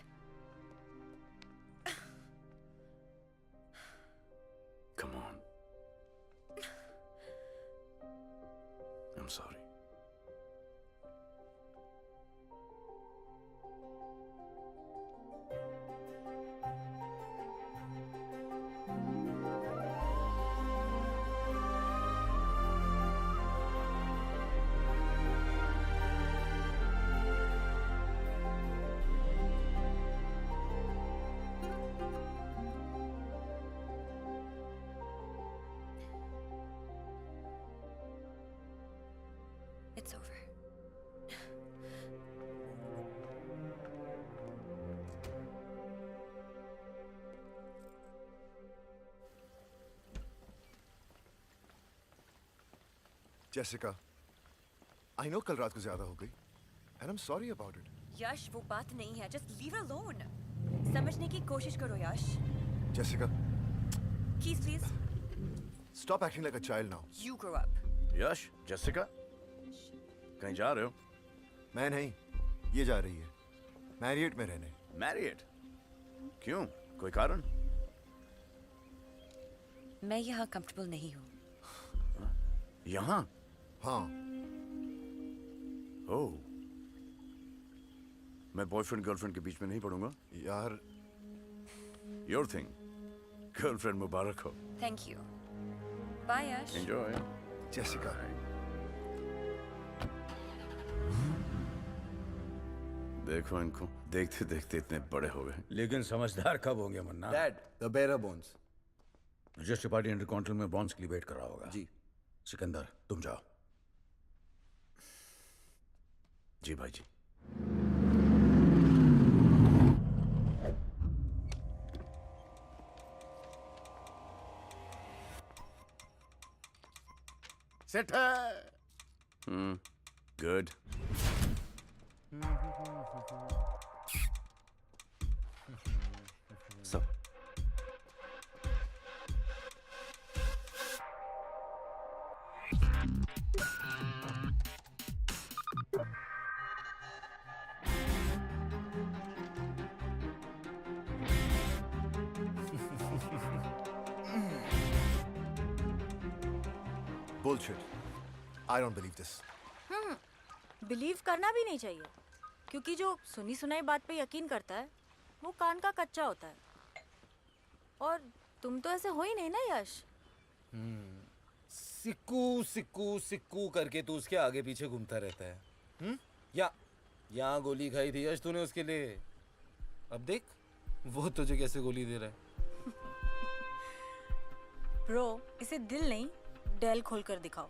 Come on. I'm sorry. It's over. Jessica, I know कल रात को ज्यादा हो गई, and I'm sorry about it. यश, वो बात नहीं है। Just leave her alone. समझने की कोशिश करो यश। Jessica, Keys, please. stop acting like a child now. You grow up. Yash, Jessica, कहीं जा रहे हो? मैं नहीं, ये जा रही है मैरियट में रहने। मैरियट? क्यों? कोई कारण? मैं यहाँ कंफर्टेबल नहीं हूँ। यहाँ? हाँ। ओह, मैं बॉयफ्रेंड गर्लफ्रेंड के बीच में नहीं पढ़ूंगा। यार, योर थिंग। गर्लफ्रेंड मुबारक हो। Thank you. Bye Yash. Enjoy. Jessica. देखो इनको, देखते देखते इतने बड़े हो गए। लेकिन समझदार कब होंगे मन्ना? Dad, the bearer bonds. Register party intercontinental में बॉन्ड्स की डिबेट कर रहा होगा। जी। सिकंदर, तुम जाओ। जी भाई जी। सेट है। Good. So. Bullshit. I don't believe this. Believe करना भी नहीं चाहिए, क्योंकि जो सुनी सुनाई बात पे यकीन करता है वो कान का कच्चा होता है। और तुम तो ऐसे हो ही नहीं ना यश। सिक्कू सिक्कू सिक्कू करके तू उसके आगे पीछे घूमता रहता है। यहाँ गोली खाई थी यश तूने उसके लिए, अब देख वो तुझे कैसे गोली दे रहा है। ब्रो, इसे दिल नहीं डेल खोल कर दिखाओ,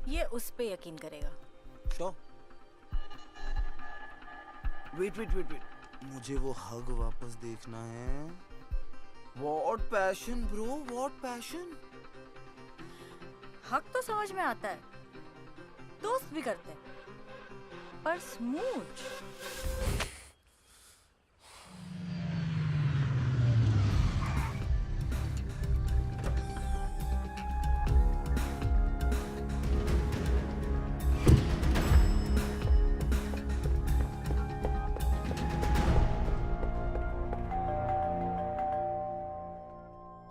ये उस पे यकीन करेगा। Sure. Wait wait wait wait, मुझे वो हग वापस देखना है। What passion bro, what passion. हक तो समझ में आता है, दोस्त भी करते हैं, पर स्मूच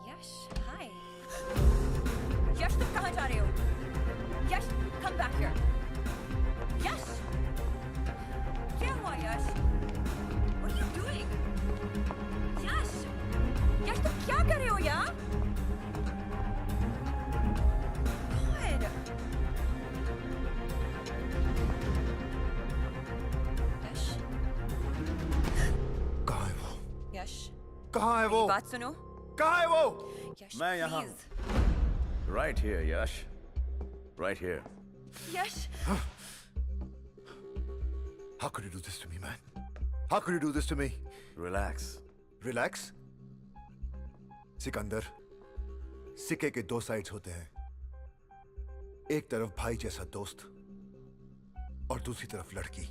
यश, हाय। यश, तुम कहाँ जा रहे हो? यश, come back here. यश, क्या हुआ यश? What are you doing? यश, यश तुम क्या कर रहे हो यहाँ? God. यश, कहाँ है वो? यश, कहाँ है वो? मेरी बात सुनो। कहाँ है वो? यश, मैं यहाँ please. Right here, Yash. Right here. Yash, How could you do this to me, man? How could you do this to me? Relax. Relax? Sikandar, सिक्के के दो साइड्स होते हैं। एक तरफ भाई जैसा दोस्त और दूसरी तरफ लड़की।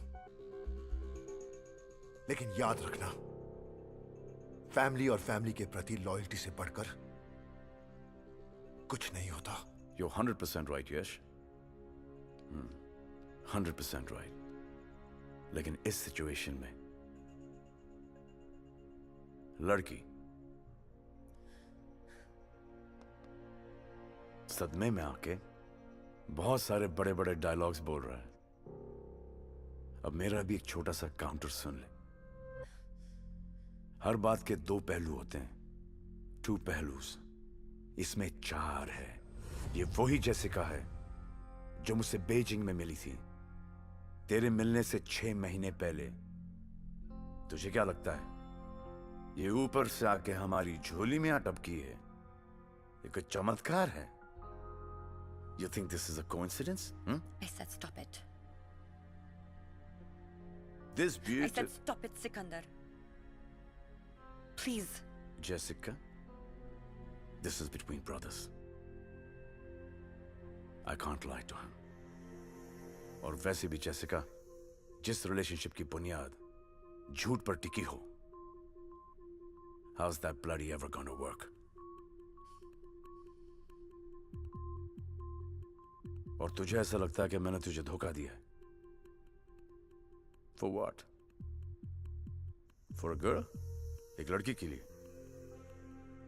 लेकिन याद रखना, फैमिली और फैमिली के प्रति लॉयल्टी से बढ़कर कुछ नहीं होता। You're 100% right, Yash. 100% right. लेकिन इस सिचुएशन में लड़की सदमे में आके बहुत सारे बड़े बड़े डायलॉग्स बोल रहा है। अब मेरा भी एक छोटा सा काउंटर सुन ले। हर बात के दो पहलू होते हैं, टू पहलूस। इसमें चार है। ये वही जेसिका है जो मुझसे बीजिंग में मिली थी, तेरे मिलने से 6 महीने पहले। तुझे क्या लगता है ये ऊपर से आके हमारी झोली में अटपकी है? ये कोई चमत्कार है? You think this is a coincidence? I said stop it. This I beautiful said stop it, Sikandar. Please. Jessica, this is between brothers. I can't lie to him. और वैसे भी जेसिका, जिस रिलेशनशिप की बुनियाद झूठ पर टिकी हो, how's that bloody ever gonna work? और तुझे ऐसा लगता है कि मैंने तुझे धोखा दिया है? For what? For a girl? एक लड़की के लिए?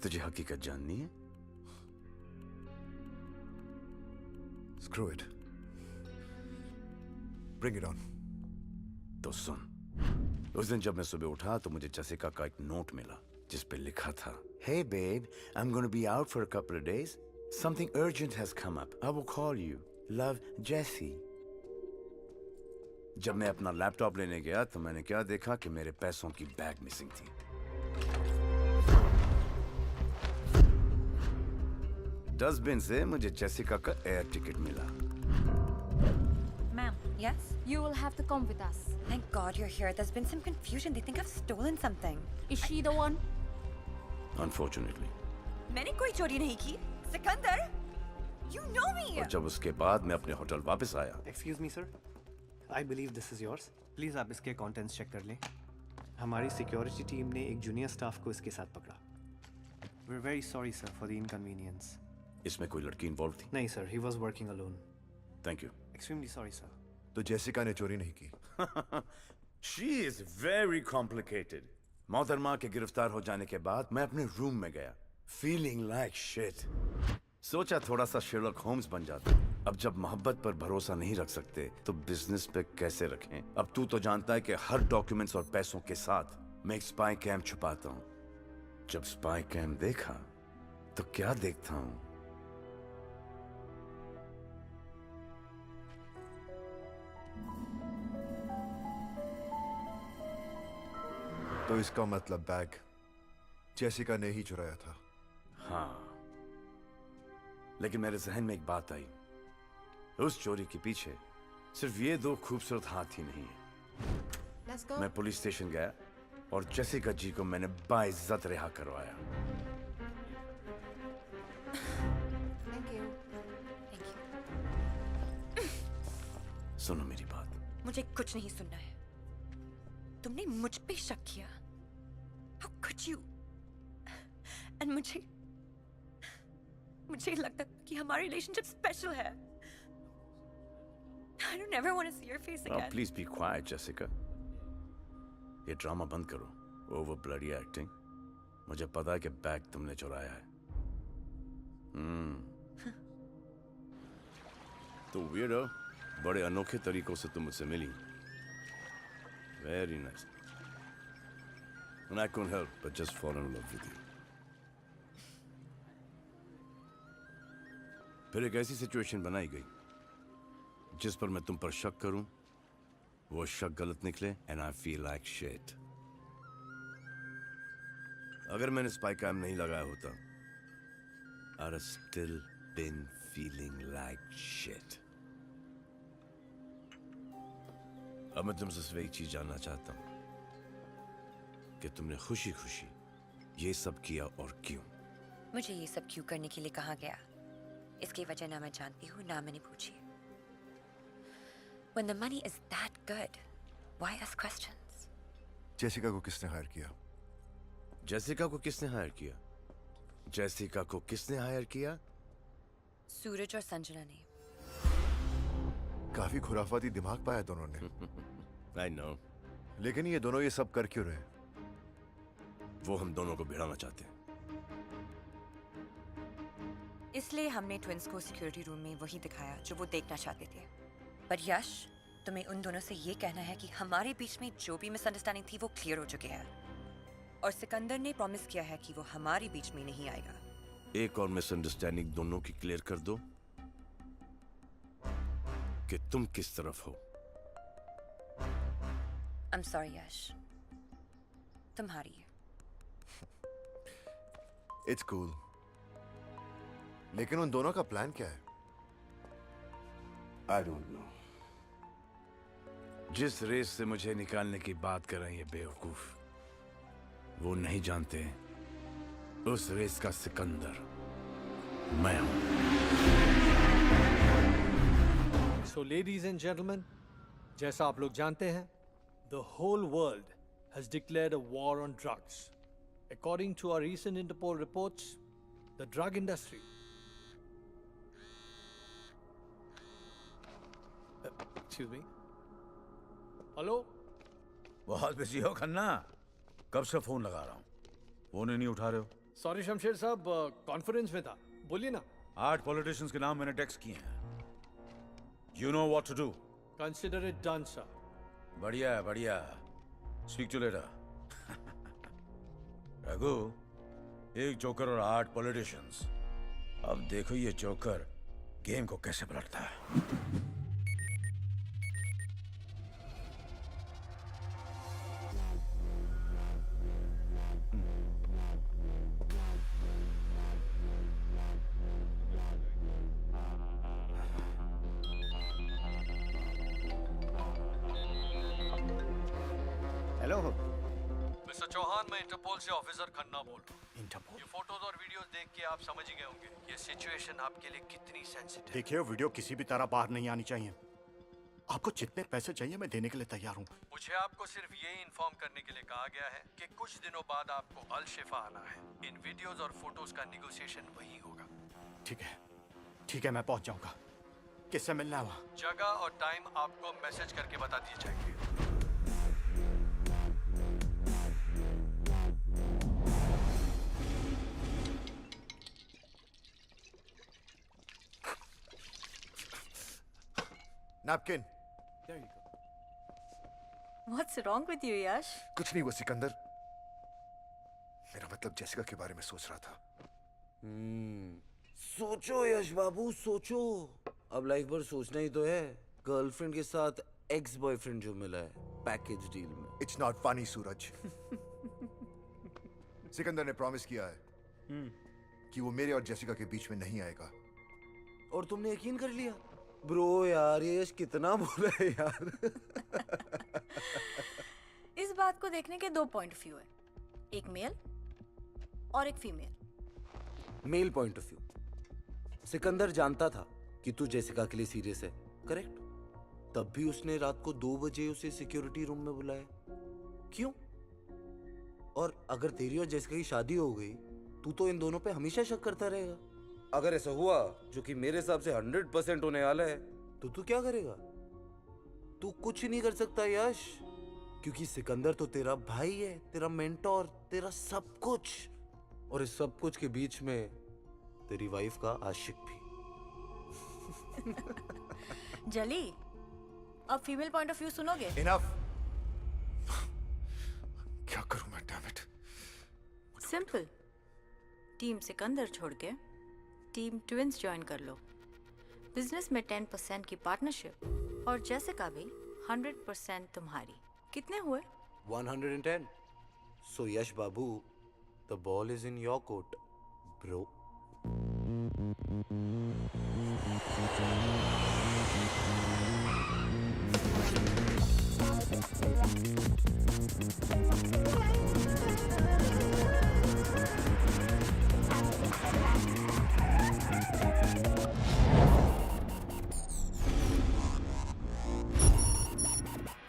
तुझे हकीकत जाननी है? Screw it. Bring it on. तो सुन, उस दिन जब मैं सुबह उठा तो मुझे जेसिका का एक नोट मिला जिस पे लिखा था, Hey babe, I'm going to be out for a couple of days. Something urgent has come up. I will call you. Love, Jessie. जब मैं अपना लैपटॉप लेने गया तो मैंने क्या देखा कि मेरे पैसों की बैग मिसिंग थी। डस्टबिन से मुझे जेसिका का एयर टिकट मिला। Ma'am, yes? You will have to come with us. Thank God you're here. There's been some confusion. They think I've stolen something. Is she the one? Unfortunately. मैंने कोई चोरी नहीं की। Sikandar, you know me. और जब उसके बाद मैं अपने होटल वापस आया। Excuse me, sir. I believe this is yours. Please आप इसके contents check कर लें। हमारी security team ने एक junior staff को इसके साथ पकड़ा। We're very sorry, sir, for the inconvenience. इसमें कोई लड़की इन्वॉल्व थी? नहीं sir, he was working alone. Thank you. Extremely sorry, sir. तो जेसिका ने चोरी नहीं की। She is very complicated. मोहतरमा के गिरफ्तार हो जाने के बाद मैं अपने रूम में गया, feeling like shit. सोचा थोड़ा सा शेरलॉक होम्स बन जाता। अब जब मोहब्बत पर भरोसा नहीं रख सकते तो बिजनेस पे कैसे रखें? अब तू तो जानता है कि हर डॉक्यूमेंट्स और पैसों के साथ मैं एक स्पाई कैम छुपाता हूँ। जब स्पाई कैम देखा तो क्या देखता हूँ? तो इसका मतलब बैग जेसिका ने ही चुराया था। हाँ, लेकिन मेरे जहन में एक बात आई। उस चोरी के पीछे सिर्फ ये दो खूबसूरत हाथ ही नहीं है। Let's go. मैं पुलिस स्टेशन गया और जेसिका जी को मैंने बाइज्जत रिहा करवाया। Thank you. Thank सुनो मेरी बात। मुझे कुछ नहीं सुनना है। तुमने मुझ पे शक किया। How could you? And मुझे लगता कि हमारी रिलेशनशिप स्पेशल है। I don't ever want to see your face again. Please be quite Jessica. ये ड्रामा बंद करो। Over bloody acting. मुझे पता है कि बैग तुमने चुराया है। तो वीरो, बड़े अनोखे तरीकों से तुम मुझसे मिली। Very nice. And I couldn't help but just fall in love with you. फिर एक ऐसी सिचुएशन बनाई गई जिस पर मैं तुम पर शक करूं, वो शक गलत निकले, and I feel like shit. अगर मैंने स्पाई कैम नहीं लगाया होता, I'd have still been feeling like shit. अब मैं तुमसे सिर्फ एक चीज जानना चाहता हूं कि तुमने खुशी खुशी ये सब किया और क्यों? मुझे ये सब क्यों करने के लिए कहा गया, इसकी वजह ना मैं जानती हूँ ना मैंने पूछी। When the money is that good, why ask questions? Jessica को किसने हायर किया? जेसिका को किसने हायर किया? जेसिका को किसने हायर किया? सूरज और संजना ने। काफी खुराफाती दिमाग पाया दोनों ने। I know. लेकिन ये दोनों ये सब कर क्यों रहे? वो हम दोनों को भिड़ाना चाहते हैं। इसलिए हमने ट्विंस को सिक्योरिटी रूम में वही दिखाया जो वो देखना चाहते थे। पर यश, तुम्हें उन दोनों से ये कहना है कि हमारे बीच में जो भी मिसअंडरस्टैंडिंग थी वो क्लियर हो चुके हैं, और सिकंदर ने प्रॉमिस किया है कि वो हमारे बीच में नहीं आएगा। एक और मिसअंडरस्टैंडिंग दोनों की क्लियर कर दो कि तुम किस तरफ हो। I'm sorry यश, तुम हारी। It's cool. लेकिन उन दोनों का प्लान क्या है? I don't know. जिस रेस से मुझे निकालने की बात कर रहे हैं ये बेवकूफ, वो नहीं जानते उस रेस का सिकंदर मैं हूं। So ladies and gentlemen, जैसा आप लोग जानते हैं, the whole world has declared a war on drugs. According to our recent Interpol reports, the drug industry. Excuse me. Hello? बहुत बिजी हो खन्ना? कब से फोन लगा रहा हूँ, फोन ही नहीं उठा रहे हो। Sorry शमशेर साहब, कॉन्फ्रेंस में था, बोलिए ना। 8 पॉलिटिशियंस के नाम मैंने टेक्स्ट किए हैं। You know what to do. Consider it done, sir. बढ़िया है, बढ़िया। Speak to you later. Raghu, एक जोकर और 8 पॉलिटिशियंस। अब देखो ये जोकर गेम को कैसे पलटता है। हेलो मिस्टर चौहान, मैं इंटरपोल से ऑफिसर खन्ना बोल रहा हूँ। इंटरपोल? ये फोटोज और वीडियोस देख के आप समझ ही गए होंगे ये सिचुएशन आपके लिए कितनी सेंसिटिव। देखिए, वीडियो किसी भी तरह बाहर नहीं आनी चाहिए। आपको जितने पैसे चाहिए मैं देने के लिए तैयार हूँ। मुझे आपको सिर्फ ये इन्फॉर्म करने के लिए कहा गया है कि कुछ दिनों बाद आपको अल शिफा आना है। इन वीडियोस और फोटोज का निगोशिएशन वही होगा। ठीक है, मैं पहुंच जाऊंगा। किससे मिलना है वहाँ? जगह और टाइम आपको मैसेज करके बता दिए जाएंगे। Napkin. What's wrong with you, Yash? कुछ नहीं, वो सिकंदर, मेरा मतलब जेसिका के बारे में सोच रहा था। सोचो यश बाबू, सोचो। अब लाइफ भर सोचना ही तो है। गर्लफ्रेंड के साथ एक्स बॉयफ्रेंड जो मिला है पैकेज डील में। इट्स नॉट फनी सूरज। सिकंदर ने प्रॉमिस किया है कि वो मेरे और जेसिका के बीच में नहीं आएगा। और तुमने यकीन कर लिया? ब्रो यार, ये यश कितना बोला है यार। इस बात को देखने के 2 पॉइंट ऑफ व्यू है, एक मेल और एक female. Male point of view, Sikandar जानता था कि तू जेसिका के लिए सीरियस है, करेक्ट? तब भी उसने रात को 2 बजे उसे सिक्योरिटी रूम में बुलाया, क्यों? और अगर तेरी और जेसिका की शादी हो गई, तू तो इन दोनों पे हमेशा शक करता रहेगा। अगर ऐसा हुआ, जो कि मेरे हिसाब से 100% होने वाला है, तो तू क्या करेगा? तू कुछ नहीं कर सकता यश, क्योंकि सिकंदर तो तेरा भाई है, तेरा मेंटोर, तेरा सब कुछ। और इस सब कुछ के बीच में तेरी वाइफ का आशिक भी। जली, अब फीमेल पॉइंट ऑफ व्यू सुनोगे? इनफ। क्या करूं मैं, damn it. Simple, team Sikandar छोड़ के टीम ट्विंस ज्वाइन कर लो। बिजनेस में 10% की पार्टनरशिप और जैसिका भी 100% तुम्हारी। कितने हुए? 110। So Yash Babu, the ball is in your court, bro.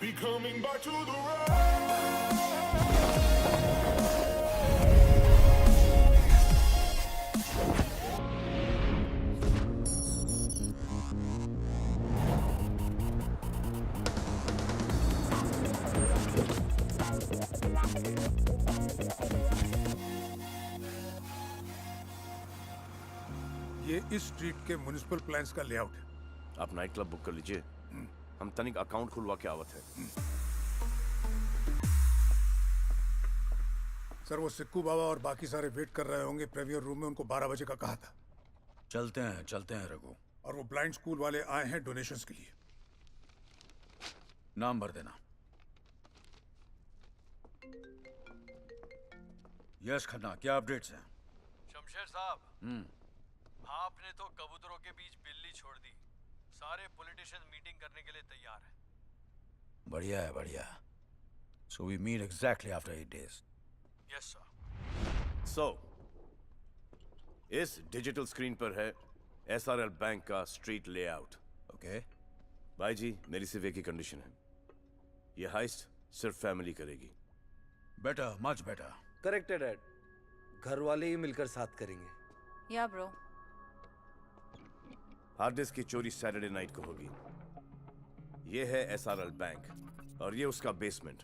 Be coming back to the ये इस स्ट्रीट के म्युनिसिपल प्लान्स का लेआउट है। आप नाइट क्लब बुक कर लीजिए, हम तनिक अकाउंट खुलवा के आवत है। सर, वो सिक्कू बाबा और बाकी सारे वेट कर रहे होंगे प्रीमियर रूम में, उनको 12 बजे का कहा था। चलते हैं रघु। और वो ब्लाइंड स्कूल वाले आए हैं डोनेशंस के लिए। नाम भर देना। यश खन्ना, क्या अपडेट्स हैं? शमशेर साहब, आपने तो कबूतरों के बीच बिल्ली छोड़ दी। सारे पॉलिटिशियंस मीटिंग करने के लिए तैयार हैं। बढ़िया है, बढ़िया। So we meet exactly after 8 days. Yes sir. So, इस डिजिटल स्क्रीन पर है एसआरएल बैंक का स्ट्रीट लेआउट। ओके भाई जी, मेरी सिर्फ एक ही कंडीशन है, ये हाइस्ट सिर्फ फैमिली करेगी। Better, much better. Corrected dad, घर वाले ही मिलकर साथ करेंगे। या ब्रो। हार्ड डिस्क की चोरी सैटरडे नाइट को होगी। ये है एसआरएल बैंक और ये उसका बेसमेंट।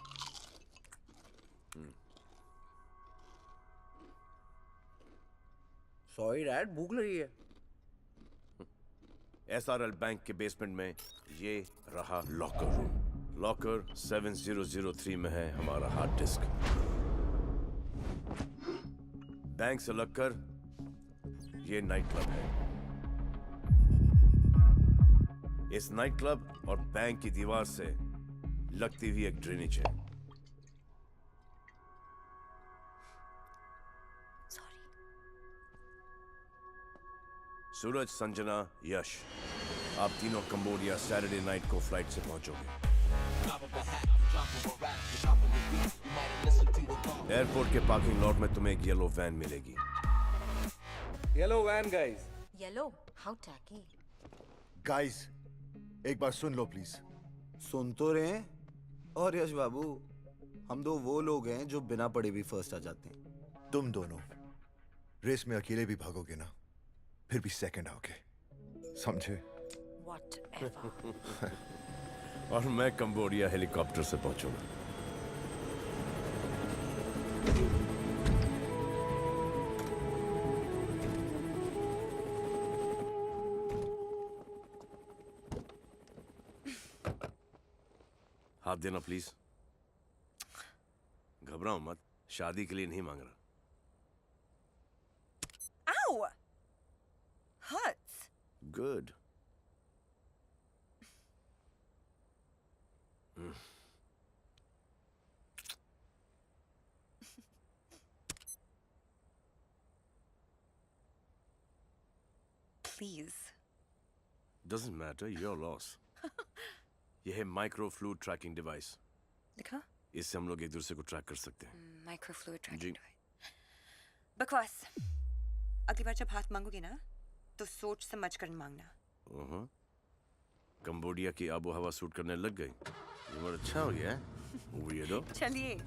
सॉरी डैड, भूख लगी है। एसआरएल बैंक के बेसमेंट में ये रहा लॉकर रूम। लॉकर 7003 में है हमारा हार्ड डिस्क। बैंक से लगकर ये नाइट क्लब है। इस नाइट क्लब और बैंक की दीवार से लगती हुई एक ड्रेनेज है। सूरज, संजना, यश, आप तीनों कंबोडिया सैटरडे नाइट को फ्लाइट से पहुंचोगे। एयरपोर्ट के पार्किंग लॉट में तुम्हें एक येलो वैन मिलेगी। Yellow van guys. Yellow, how tacky. Guys, एक बार सुन लो प्लीज। सुन तो रहे हैं। और यश बाबू, हम दो वो लोग हैं जो बिना पढ़े भी फर्स्ट आ जाते हैं। तुम दोनों रेस में अकेले भी भागोगे ना, फिर भी सेकंड आओगे, समझे? और मैं कंबोडिया हेलीकॉप्टर से पहुंचूंगा। हाथ देना प्लीज। घबराओ मत, शादी के लिए नहीं मांग रहा। Ow! Hurts. Good. Please. Doesn't matter, your loss. यह है माइक्रो फ्लूइड ट्रैकिंग डिवाइस। दिखा? इससे हम लोग एक दूसरे को ट्रैक कर सकते हैं। माइक्रोफ्लूइड जी। Tracking device. बकवास। अगली बार जब हाथ मांगोगे ना, तो सोच समझ कर मांगना। कंबोडिया की आबो हवा सूट करने लग गई। उम्र अच्छा हो गया है weirdo। चलिए।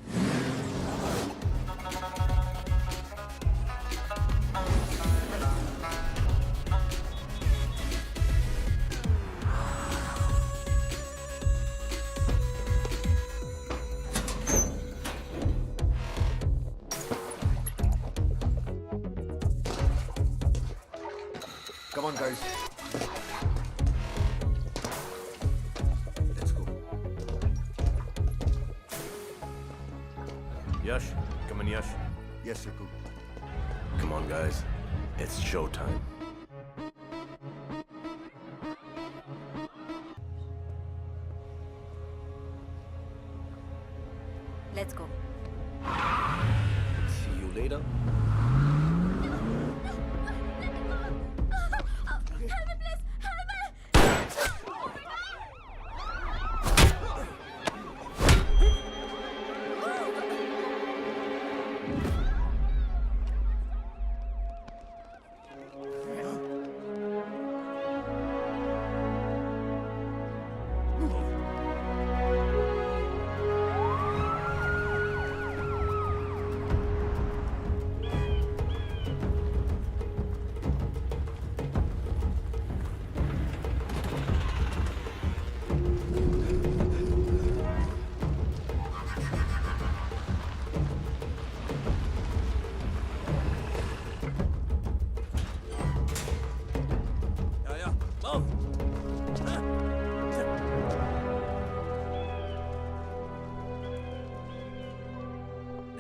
Come on, guys. Yash, come on, Yash. Yes, Siku. Come on, guys. It's showtime. Let's go. See you later.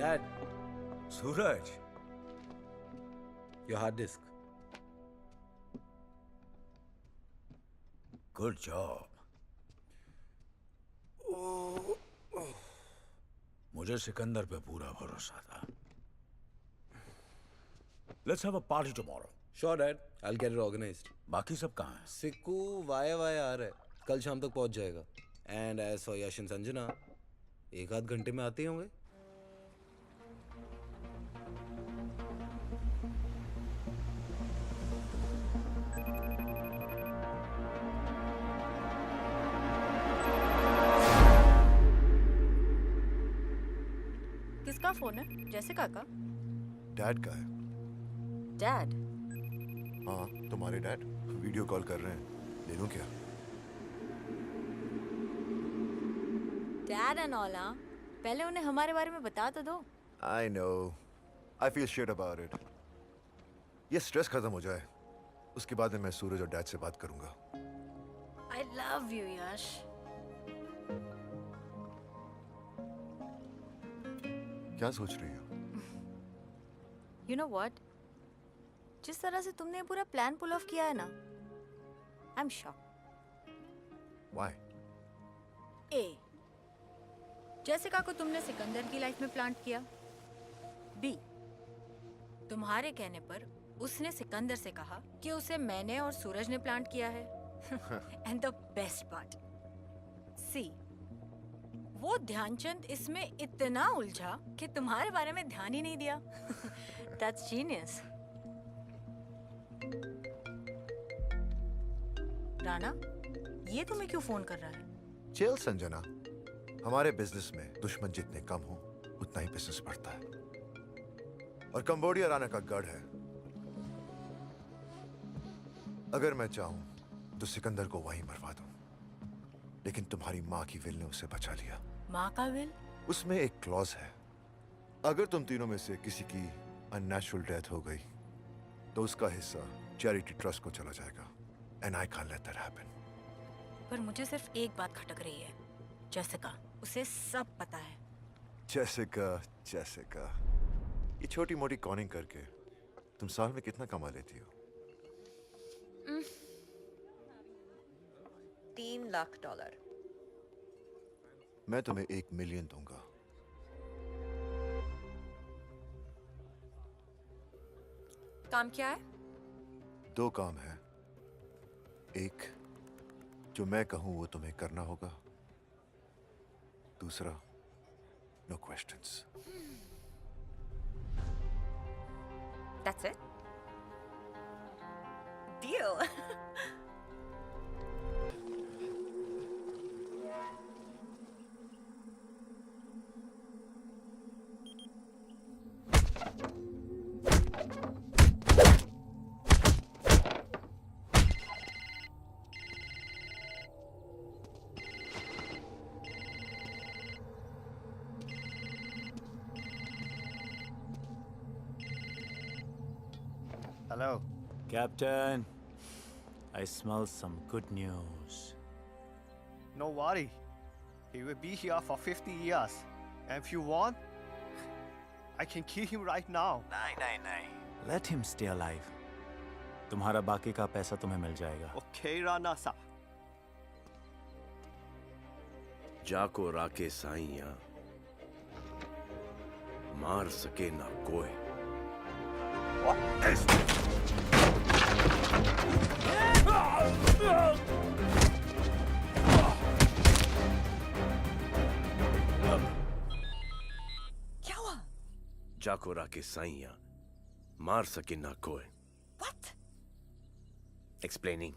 Dad. Suraj. Your hard disk. Good job. मुझे सिकंदर पे पूरा भरोसा था. Let's have a party tomorrow. Sure, Dad. I'll get it organized. बाकी सब कहाँ हैं? सिक्कू वाया वाया आ रहा है. कल शाम तक पहुंच जाएगा. And as for Yash and Sanjana, 1-8 घंटे में आते होंगे. किसका फोन है? जैसिका का? डैड का है। डैड? हाँ, तुम्हारे डैड वीडियो कॉल कर रहे हैं। ले लूं क्या? डैड एंड ऑल, हाँ? पहले उन्हें हमारे बारे में बता तो दो। I know. I feel shit about it. ये स्ट्रेस खत्म हो जाए, उसके बाद में मैं सूरज और डैड से बात करूंगा। I love you, यश। क्या सोच रही हो? You know what? जिस तरह से तुमने ये पूरा प्लान पुल ऑफ किया है ना, I'm shocked. Why? A. Jessica को तुमने सिकंदर की लाइफ में प्लांट किया। B. तुम्हारे कहने पर उसने सिकंदर से कहा कि उसे मैंने और सूरज ने प्लांट किया है। And the best part. C. वो ध्यानचंद इसमें इतना उलझा कि तुम्हारे बारे में ध्यान ही नहीं दिया। That's genius. राणा, ये तुम्हें क्यों फोन कर रहा है? चिल संजना, हमारे बिजनेस में दुश्मन जितने कम हो उतना ही बिजनेस बढ़ता है। और कंबोडिया राणा का गढ़ है। अगर मैं चाहूं तो सिकंदर को वहीं मरवा दूं, लेकिन तुम्हारी माँ की विल ने उसे बचा लिया। माँ का विल? उसमें एक क्लॉज है, अगर तुम तीनों में से किसी की अननेचुरल डेथ हो गई तो उसका हिस्सा चैरिटी ट्रस्ट को चला जाएगा। And I can't let that happen. पर मुझे सिर्फ एक बात खटक रही है, जैसिका, उसे सब पता है। जैसिका, ये छोटी मोटी कॉनिंग करके तुम साल में कितना कमा लेती हो? $3 लाख। मैं तुम्हें 1 मिलियन दूंगा। काम क्या है? 2 काम है। एक, जो मैं कहूं वो तुम्हें करना होगा। दूसरा, no questions. That's it? Deal. Hello. Captain, I smell some good news. No worry. He will be here for 50 years. And if you want, I can kill him right now. नहीं. Let him stay alive. तुम्हारा बाकी का पैसा तुम्हें मिल जाएगा. Okay, Rana sir. जाको राके साइया मार सके ना कोई. क्या हुआ? जाको राके साइया मार सके ना कोई. What? Explaining.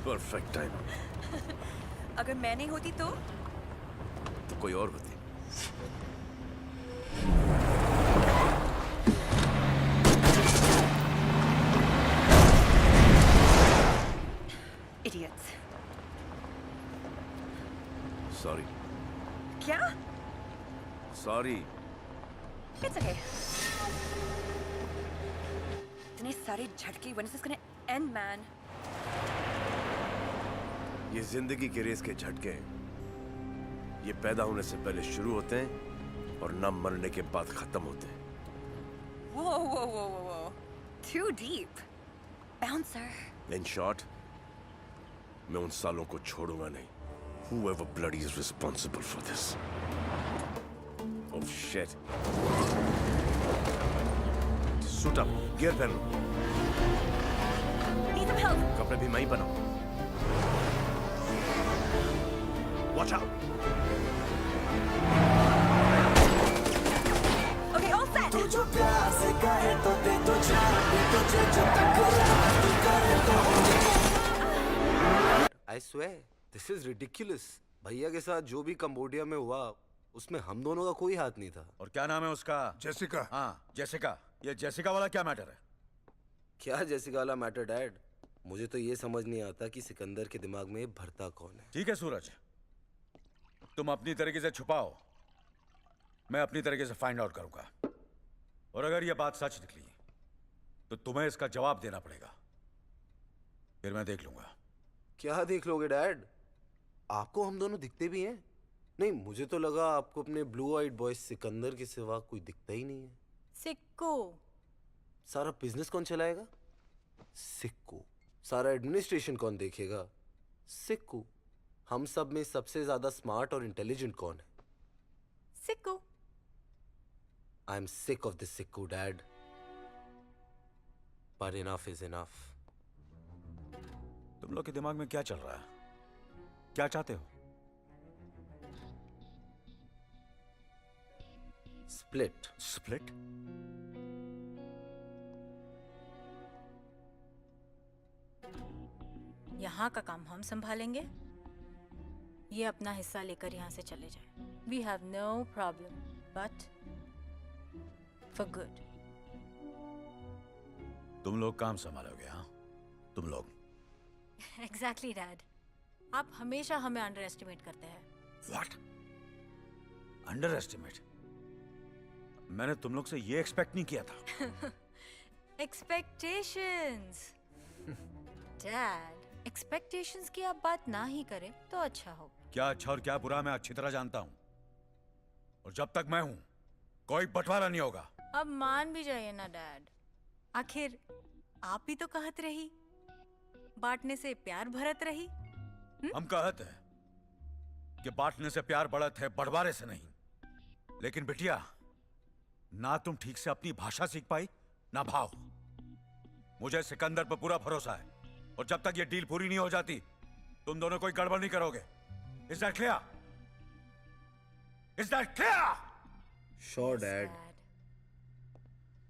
Perfect time. अगर मैं नहीं होती तो कोई और होती। सॉरी क्या? सॉरी। It's okay. इतने सारे झटके, when is this gonna end, man? ये जिंदगी के रेस के झटके ये पैदा होने से पहले शुरू होते हैं और न मरने के बाद खत्म होते हैं। Whoa, whoa, whoa, whoa, whoa. Too deep. Bouncer. In short, मैं उन सालों को छोड़ूंगा नहीं। Whoever bloody is responsible for this. Oh shit. Suit up, gear पहनो। Need some help. कपड़े भी मैं ही बनाऊं। Watch out. Okay, all set. तू जो प्यार से कहे तो दे तो जान दे तुझे जो टकराए तू करे तो I swear, this is ridiculous. भैया के साथ जो भी कंबोडिया में हुआ उसमें हम दोनों का कोई हाथ नहीं था। और क्या नाम है उसका? जेसिका। हाँ जेसिका। ये जेसिका वाला क्या मैटर है? क्या जेसिका वाला मैटर डैड? मुझे तो ये समझ नहीं आता कि सिकंदर के दिमाग में भरता कौन है। ठीक है सूरज, तुम अपनी तरीके से छुपाओ, मैं अपनी तरीके से फाइंड आउट करूंगा। और अगर यह बात सच निकली तो तुम्हें इसका जवाब देना पड़ेगा, फिर मैं देख लूंगा। क्या देख लोगे डैड? आपको हम दोनों दिखते भी हैं? नहीं, मुझे तो लगा आपको अपने ब्लू आइड बॉय सिकंदर के सिवा कोई दिखता ही नहीं है। सिक्कू। सारा बिजनेस कौन चलाएगा? सिक्कू। सारा एडमिनिस्ट्रेशन कौन देखेगा? सिक्कू। हम सब में सबसे ज्यादा स्मार्ट और इंटेलिजेंट कौन है? सिक्कू। I am sick of this Sikku dad. But enough is enough. तुम लोग के दिमाग में क्या चल रहा है? क्या चाहते हो? स्प्लिट। स्प्लिट? यहाँ का काम हम संभालेंगे, ये अपना हिस्सा लेकर यहाँ से चले जाए। We have no problem, but for good. तुम लोग काम संभालोगे? हाँ, तुम लोग। Exactly, Dad. आप हमेशा हमें अंडर एस्टिमेट करते हैं। What? Under estimate? मैंने तुम लोग से ये एक्सपेक्ट नहीं किया था। Expectations. Dad, expectations की आप बात ना ही करें तो अच्छा हो। क्या अच्छा और क्या बुरा मैं अच्छी तरह जानता हूं, और जब तक मैं हूं कोई बंटवारा नहीं होगा। अब मान भी जाइए ना डैड, आखिर आप भी तो कहत रही, बांटने से प्यार भरत रही। हम कहते हैं कि बांटने से प्यार बढ़त है, बंटवारे से नहीं। लेकिन बिटिया, ना तुम ठीक से अपनी भाषा सीख पाई ना भाव। मुझे सिकंदर पर पूरा भरोसा है, और जब तक ये डील पूरी नहीं हो जाती तुम दोनों कोई गड़बड़ नहीं करोगे। Is that clear? Is that clear? Sure, Dad.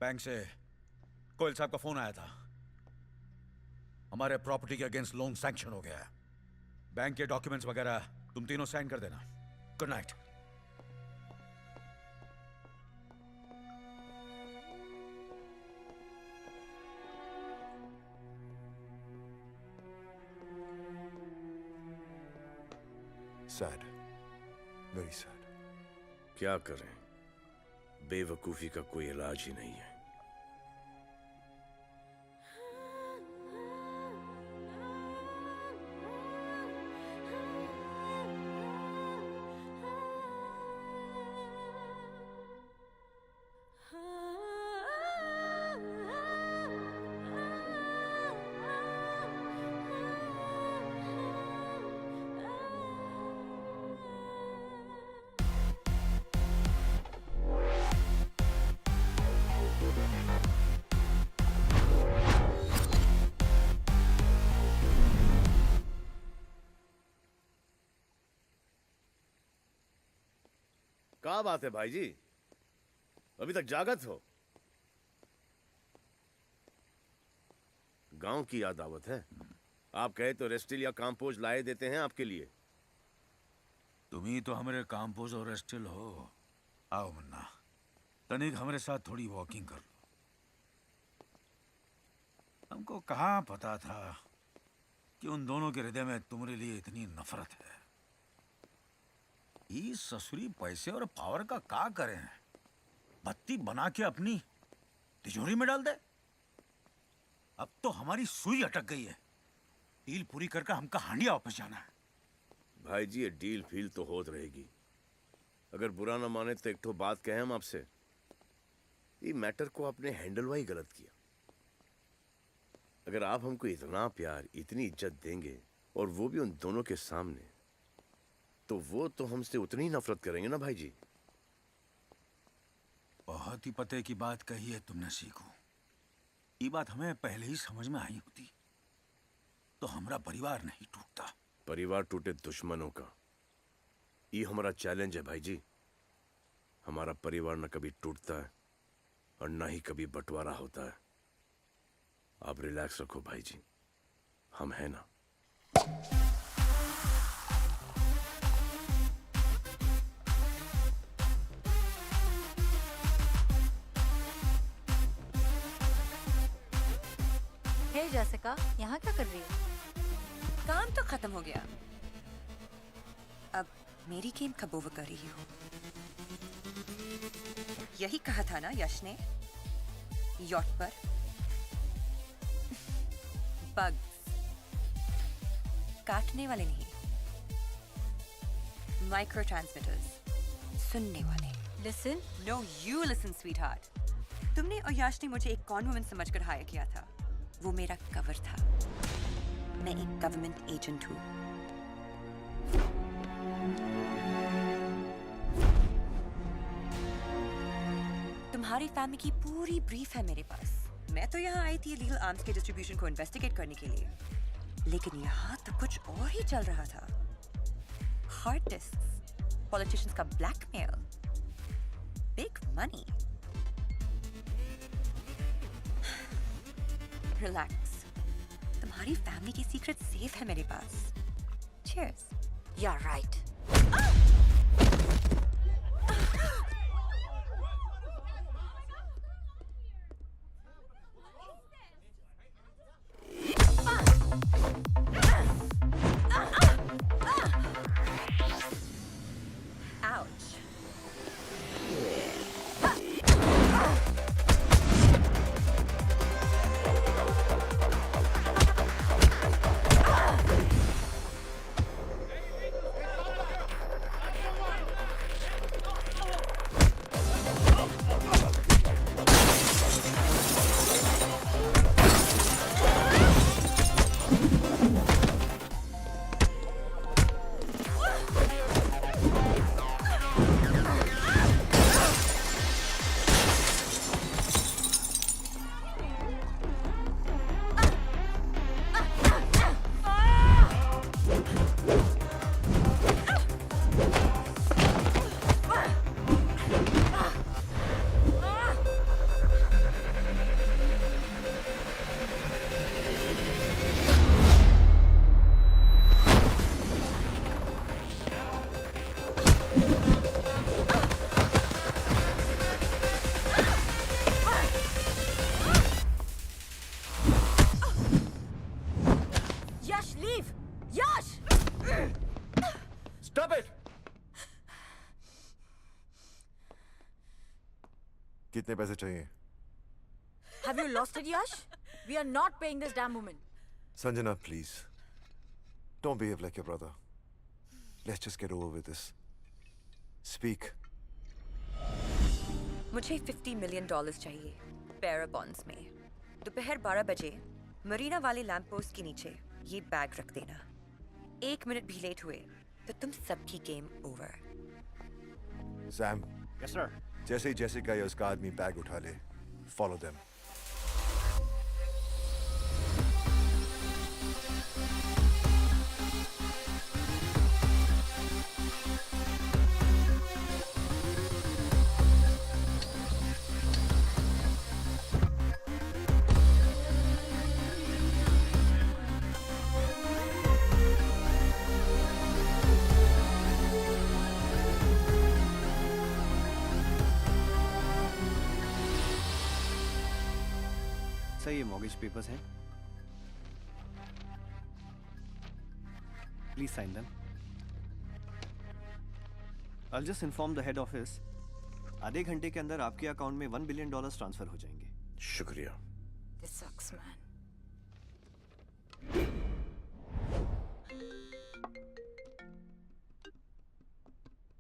Bank से कोयल साहब का फोन आया था। हमारे प्रॉपर्टी के अगेंस्ट लोन सैंक्शन हो गया है। बैंक के डॉक्यूमेंट्स वगैरह तुम तीनों साइन कर देना। Good night. Sad. Very sad. क्या करें, बेवकूफी का कोई इलाज ही नहीं है। क्या बात है भाई जी, अभी तक जागत हो? गांव की याद आवत है। आप कहे तो रेस्टिल या काम्पोज लाए देते हैं आपके लिए। तुम ही तो हमारे काम्पोज और रेस्टिल हो। आओ मुन्ना, तनिक हमारे साथ थोड़ी वॉकिंग कर लो। हमको कहाँ पता था कि उन दोनों के हृदय में तुम्हारे लिए इतनी नफरत है। ये ससुरी पैसे और पावर का क्या करें? बत्ती बना के अपनी तिजोरी में डाल दे। अब तो हमारी सुई अटक गई है। डील पूरी करके हमका हांडिया वापस जाना है। भाई जी ये डील फील तो होत रहेगी। अगर बुरा ना माने तो एक ठो बात कहें हम आपसे। ये मैटर को आपने हैंडल वाही गलत किया। अगर आप हमको इतना प्यार इतनी इज्जत देंगे और वो भी उन दोनों के सामने, तो वो तो हमसे उतनी ही नफरत करेंगे ना भाई जी। बहुत ही पते की बात कही है तुमने सीखो। ये बात हमें पहले ही समझ में आई होती तो हमारा परिवार नहीं टूटता। परिवार टूटे दुश्मनों का, ये हमारा चैलेंज है भाई जी। हमारा परिवार न कभी टूटता है और न ही कभी बंटवारा होता है। आप रिलैक्स रखो भाई जी, हम हैं ना। हे जैसिका, यहाँ क्या कर रही है? काम तो खत्म हो गया, अब मेरी गेम कब ओवर कर रही हो? यही कहा था ना यश ने, यॉट पर बग्स काटने वाले नहीं, माइक्रो ट्रांसमिटर्स सुनने वाले। Listen. No you listen sweetheart. तुमने और यश ने मुझे एक कॉन वुमन समझकर हायर किया था, वो मेरा कवर था। मैं एक गवर्नमेंट एजेंट हूँ। तुम्हारी फैमिली की पूरी ब्रीफ है मेरे पास। मैं तो यहाँ आई थी इलीगल आर्म्स के डिस्ट्रीब्यूशन को इन्वेस्टिगेट करने के लिए, लेकिन यहाँ तो कुछ और ही चल रहा था। हार्ड डिस्क्स, पॉलिटिशियंस का ब्लैकमेल, बिग मनी। रिलैक्स, तुम्हारी फैमिली की सीक्रेट सेफ है मेरे पास। चीयर्स। You are right. कितने पैसे चाहिए? Have you lost it, Yash? We are not paying this damn woman. Sanjana, please. Don't behave like your brother. Let's just get over with this. Speak. मुझे $50 million चाहिए बेarer bonds में। दोपहर 12 बजे मरीना वाले लैंप पोस्ट के नीचे ये बैग रख देना। 1 मिनट भी लेट हुए तो तुम सबकी game over. Sam. Yes, sir. जैसे ही जेसिका या उसका आदमी बैग उठा ले, follow them. सर ये मॉर्गेज पेपर्स हैं, please sign them. I'll just inform the head office. आधे घंटे के अंदर आपके अकाउंट में $1 बिलियन ट्रांसफर हो जाएंगे। शुक्रिया। This sucks, man.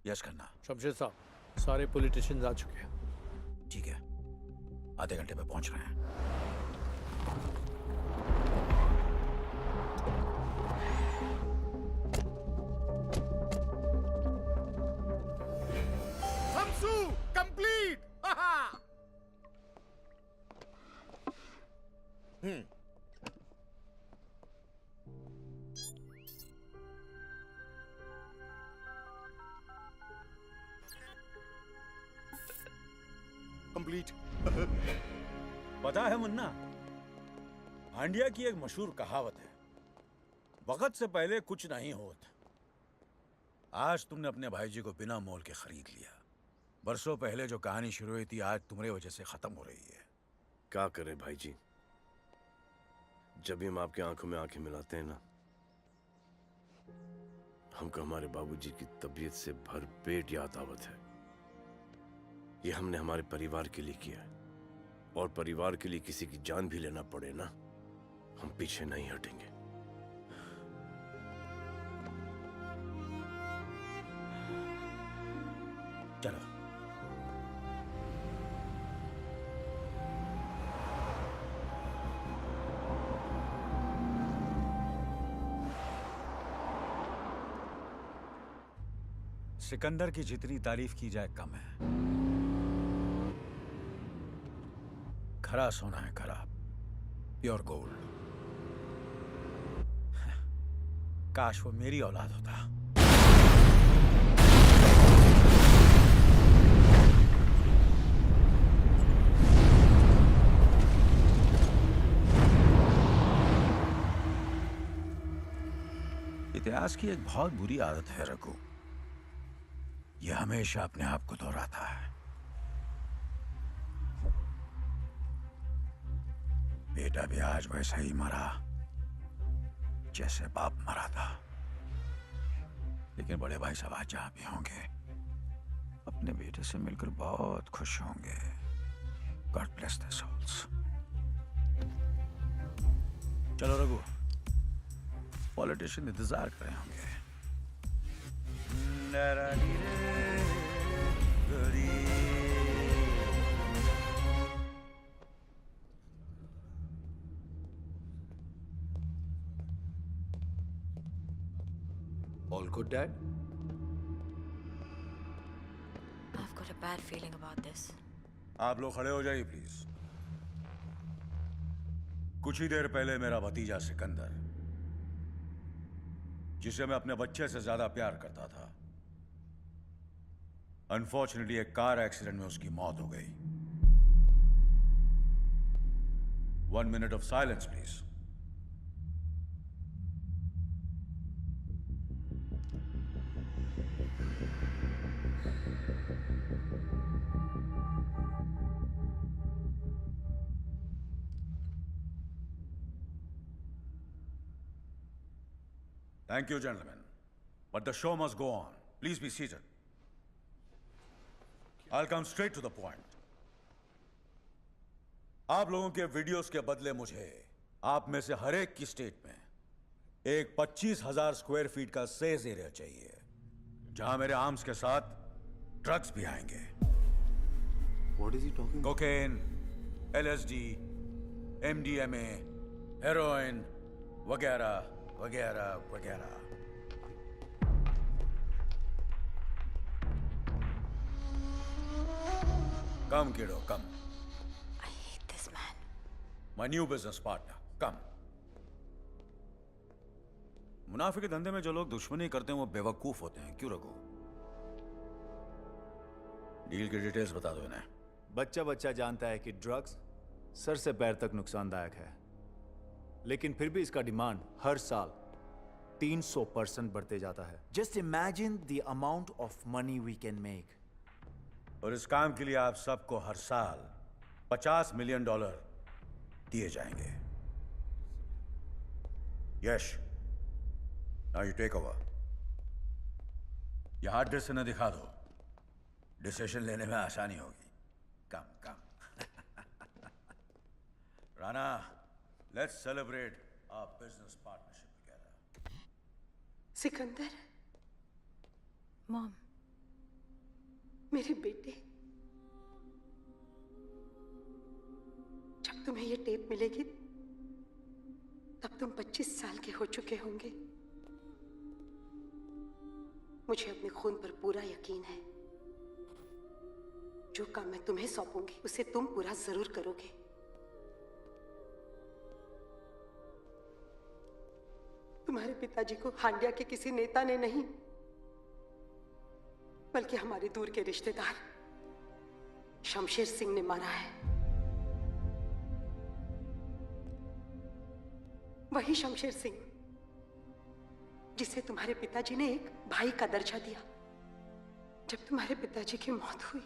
Yes Khanna. Shamsher साहब, सारे पॉलिटिशियंस आ चुके हैं। ठीक है, आधे घंटे में पहुंच रहे हैं। Samsu, complete. कंप्लीट। पता है मुन्ना, हांडिया की एक मशहूर कहावत है, वक्त से पहले कुछ नहीं होता। आज तुमने अपने भाई जी को बिना मोल के खरीद लिया। बरसों पहले जो कहानी शुरू हुई थी, आज तुम्हारी वजह से खत्म हो रही है। क्या करे भाई जी, जब भी हम आपकी आंखों में आंखें मिलाते हैं ना, हमको हमारे बाबूजी की तबीयत से भरपेट याद आवत है। ये हमने हमारे परिवार के लिए किया है, और परिवार के लिए किसी की जान भी लेना पड़े ना, हम पीछे नहीं हटेंगे। चलो। सिकंदर की जितनी तारीफ की जाए कम है। खरा सोना है, खरा प्योर गोल्ड। काश वो मेरी औलाद होता। इतिहास की एक बहुत बुरी आदत है रघु, ये हमेशा अपने आप को दोहराता है। बेटा भी आज वैसा ही मरा जैसे बाप मरा था। लेकिन बड़े भाई साहब आज जहां भी होंगे, अपने बेटे से मिलकर बहुत खुश होंगे। God bless their souls. चलो रघु, पॉलिटिशियन इंतजार कर रहे होंगे। All good, Dad? I've got a bad feeling about this. आप लोग खड़े हो जाइए प्लीज। कुछ ही देर पहले मेरा भतीजा सिकंदर, जिसे मैं अपने बच्चे से ज्यादा प्यार करता था, अनफॉर्चुनेटली एक कार एक्सीडेंट में उसकी मौत हो गई। 1 minute of silence, please. Thank you, gentlemen. But the show must go on. Please be seated. I'll come straight to the point. आप लोगों के वीडियोस के बदले मुझे आप में से हर एक की स्टेट में एक 25,000 स्क्वायर फीट का सेज एरिया चाहिए, जहां मेरे आर्म्स के साथ ड्रग्स भी आएंगे। What is he talking? Cocaine, LSD, MDMA, heroin वगैरह वगैरह वगैरह। कम किडो, कम। I hate this man. My new business partner, कम। मुनाफे के धंधे में जो लोग दुश्मनी करते हैं वो बेवकूफ होते हैं, क्यों रघु? डील की डिटेल्स बता दो इन्हें। बच्चा बच्चा जानता है कि ड्रग्स सर से पैर तक नुकसानदायक है, लेकिन फिर भी इसका डिमांड हर साल 300% बढ़ते जाता है। Just imagine the amount of money we can make. और इस काम के लिए आप सबको हर साल $50 मिलियन दिए जाएंगे। Yash, now you take over. यह हार्ड डिस्क इन्हें दिखा दो। डिसीजन लेने में आसानी होगी। Come come. Rana, let's celebrate our business partnership together. Sikandar, mom, मेरे बेटे, जब तुम्हें ये टेप मिलेगी तब तुम 25 साल के हो चुके होंगे। मुझे अपने खून पर पूरा यकीन है, जो काम मैं तुम्हें सौंपूंगी उसे तुम पूरा जरूर करोगे। तुम्हारे पिताजी को हांडिया के किसी नेता ने नहीं, बल्कि हमारे दूर के रिश्तेदार शमशेर सिंह ने मारा है। वही शमशेर सिंह जिसे तुम्हारे पिताजी ने एक भाई का दर्जा दिया। जब तुम्हारे पिताजी की मौत हुई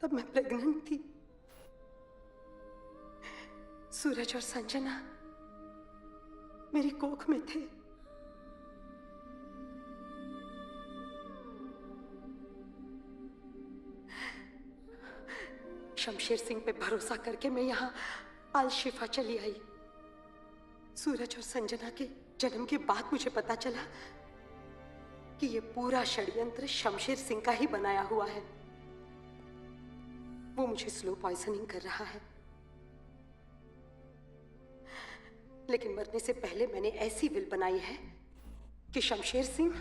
तब मैं प्रेग्नेंट थी। सूरज और संजना मेरी कोख में थे। शमशेर सिंह पे भरोसा करके मैं यहाँ अल शिफा चली आई। सूरज और संजना के जन्म के बाद मुझे पता चला कि ये पूरा षड्यंत्र शमशेर सिंह का ही बनाया हुआ है। वो मुझे स्लो पॉइजनिंग कर रहा है, लेकिन मरने से पहले मैंने ऐसी विल बनाई है कि शमशेर सिंह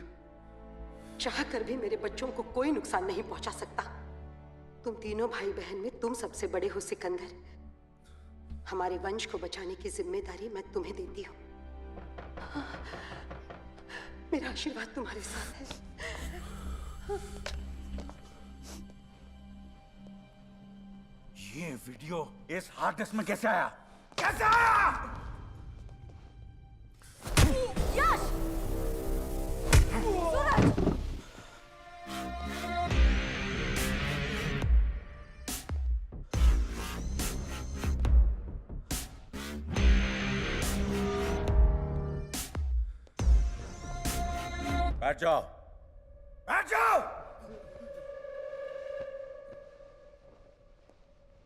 चाह कर भी मेरे बच्चों को कोई नुकसान नहीं पहुंचा सकता। तुम तीनों भाई बहन में तुम सबसे बड़े हो सिकंदर। हमारे वंश को बचाने की जिम्मेदारी मैं तुम्हें देती हूँ। मेरा आशीर्वाद तुम्हारे साथ है। ये वीडियो इस हार्ड डिस्क में कैसे आया? कैसे आया? यश! सूरज! बैठ जाओ, बैठ जाओ।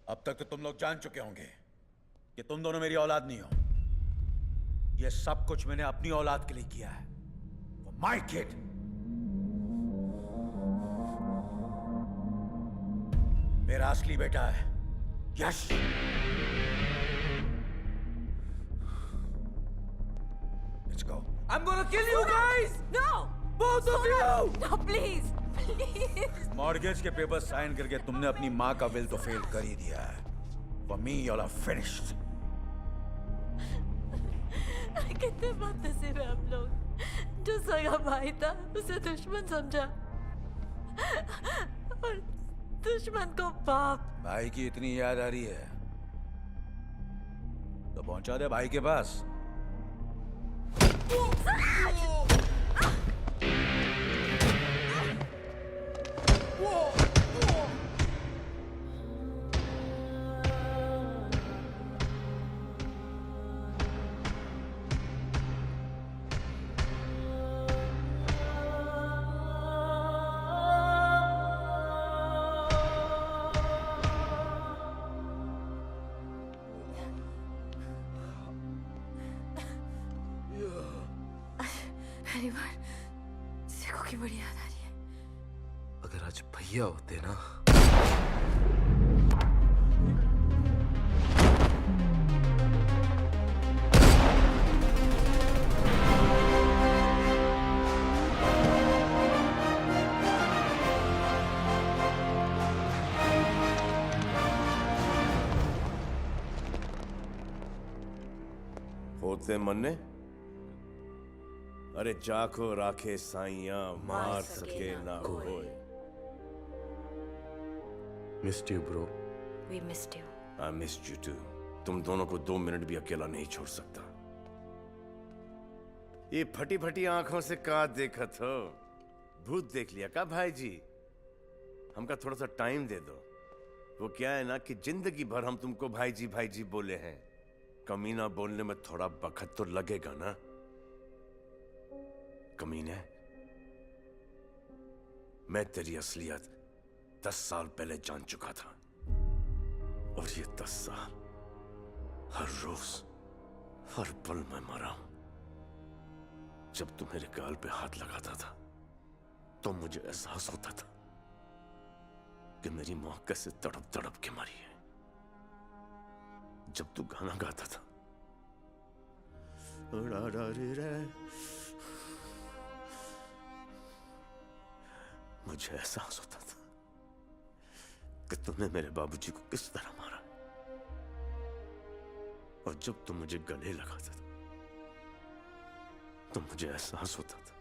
अब तक तो तुम लोग जान चुके होंगे कि तुम दोनों मेरी औलाद नहीं हो। ये सब कुछ मैंने अपनी औलाद के लिए किया है। For my kid। मेरा असली बेटा है यश। Let's go। I'm gonna kill you guys! No! Both of you! No, please! Please! Mortgage के पेपर साइन करके तुमने अपनी माँ का विल तो फेल कर ही दिया है। For me, y'all are finished। कितने बदनसीब है हम लोग। जो सगा भाई था उसे दुश्मन समझा और दुश्मन को बाप। भाई की इतनी याद आ रही है तो पहुंचा दे भाई के पास। पहली बार सिखों की बड़ी याद आ रही है। अगर आज भैया होते ना। होते मन्ने, अरे जाको राखे साइया मार सके ना कोई। Missed you bro. We missed you. I missed you too। तुम दोनों को 2 मिनट भी अकेला नहीं छोड़ सकता। ये फटी फटी आंखों से का देखत हो? भूत देख लिया का भाई जी? हमका थोड़ा सा टाइम दे दो। वो क्या है ना कि जिंदगी भर हम तुमको भाई जी बोले हैं। कमीना बोलने में थोड़ा वक्त तो लगेगा ना। कमीने, मैं तेरी असलियत 10 साल पहले जान चुका था। और ये 10 साल हर रोज हर पल मैं मरा हूं। जब तू मेरे गाल पे हाथ लगाता था तो मुझे एहसास होता था कि मेरी मां कैसे तड़प तड़प के मरी है। जब तू गाना गाता था मुझे एहसास होता था कि तूने मेरे बाबूजी को किस तरह मारा। और जब तू मुझे गले लगाता था तो मुझे एहसास होता था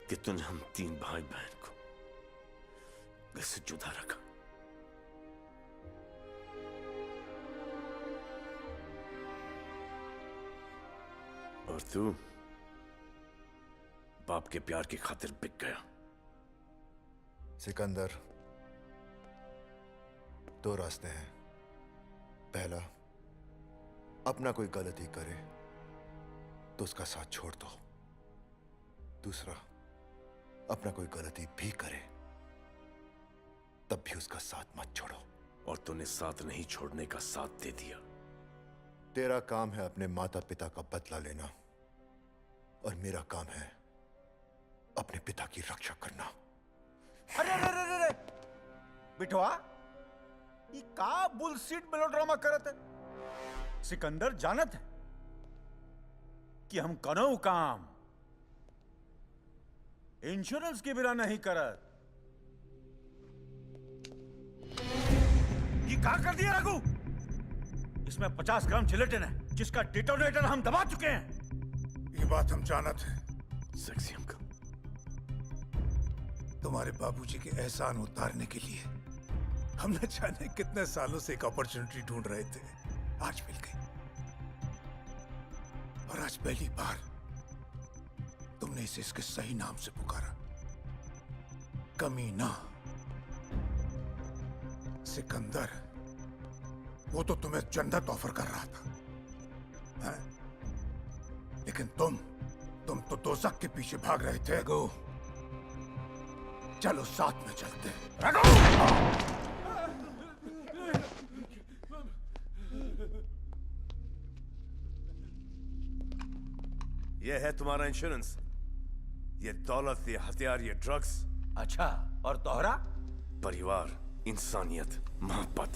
कि तूने हम 3 भाई बहन को कैसे जुदा रखा। और तू बाप के प्यार की खातिर बिक गया। सिकंदर, 2 रास्ते हैं। पहला, अपना कोई गलती करे तो उसका साथ छोड़ दो। दूसरा, अपना कोई गलती भी करे तब भी उसका साथ मत छोड़ो। और तूने साथ नहीं छोड़ने का साथ दे दिया। तेरा काम है अपने माता पिता का बदला लेना और मेरा काम है अपने पिता की रक्षा करना। अरे अरे अरे अरे बिठवा, ये का बुलशिट मेलोड्रामा करत है। सिकंदर जानत है कि हम कनो काम इंश्योरेंस के बिना नहीं करत। ये का कर दिया रघु? इसमें 50 ग्राम जिलेटिन है जिसका डिटोनेटर हम दबा चुके हैं। ये बात हम जानत हैं। सेक्सी अंकल, तुम्हारे बाबूजी के एहसान उतारने के लिए हम न जाने कितने सालों से एक अपॉर्चुनिटी ढूंढ रहे थे। आज मिल गई। और आज पहली बार तुमने इसे इसके सही नाम से पुकारा, कमीना। सिकंदर, वो तो तुम्हें जन्नत ऑफर कर रहा था, हैं? लेकिन तुम तो दोज़ख के पीछे भाग रहे थे। रघु, चलो साथ में चलते हैं। रघु! ये है तुम्हारा इंश्योरेंस। ये दौलत, ये हथियार, ये ड्रग्स। अच्छा, और तोहरा? परिवार, इंसानियत, मोहब्बत।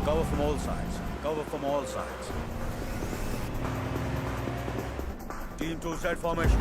Cover from all sides. Cover from all sides. Team 2 set formation.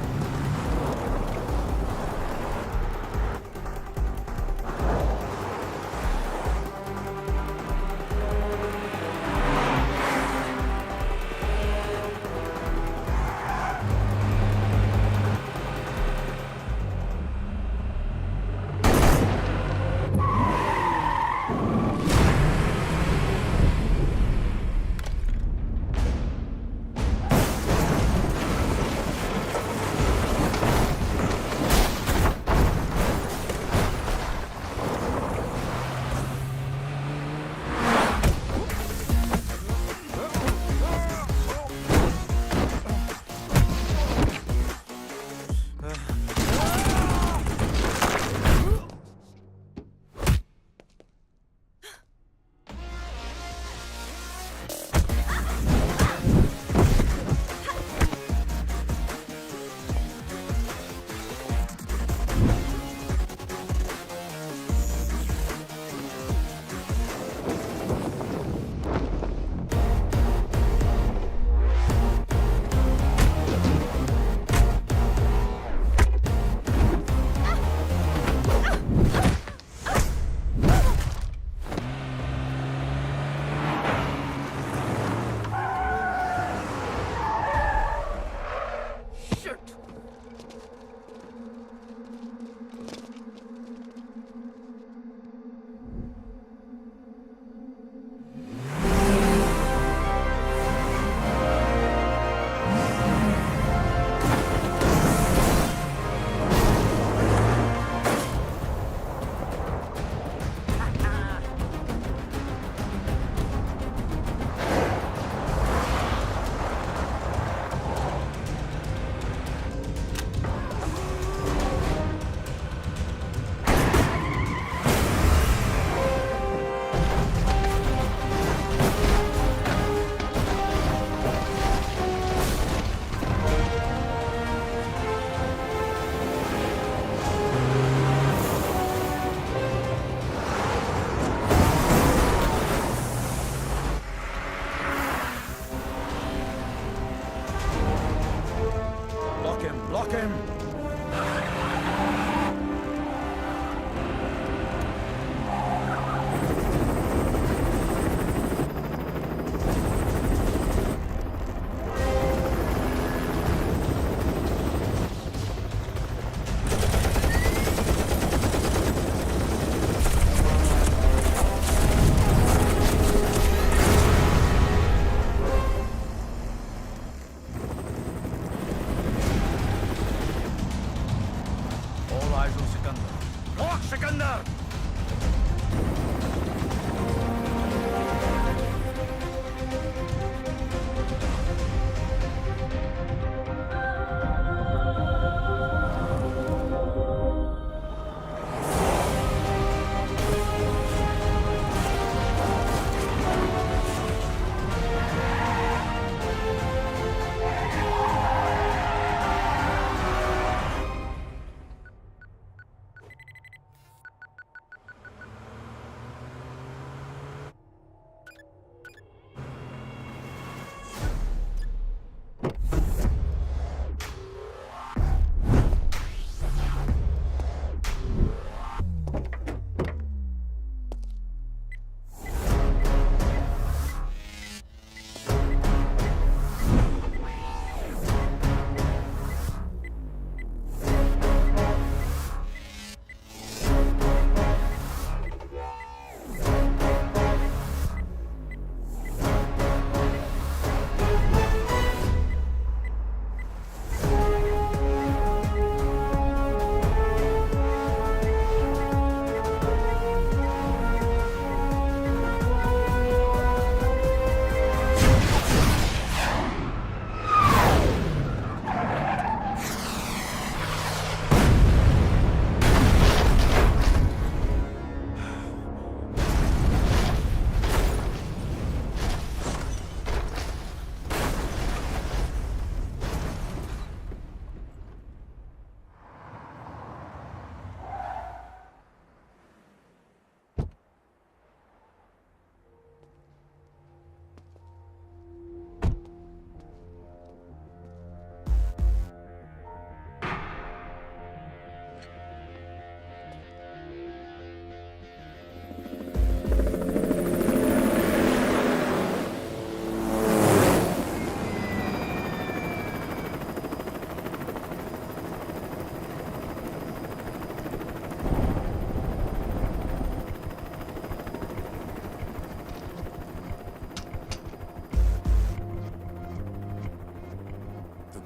Block him!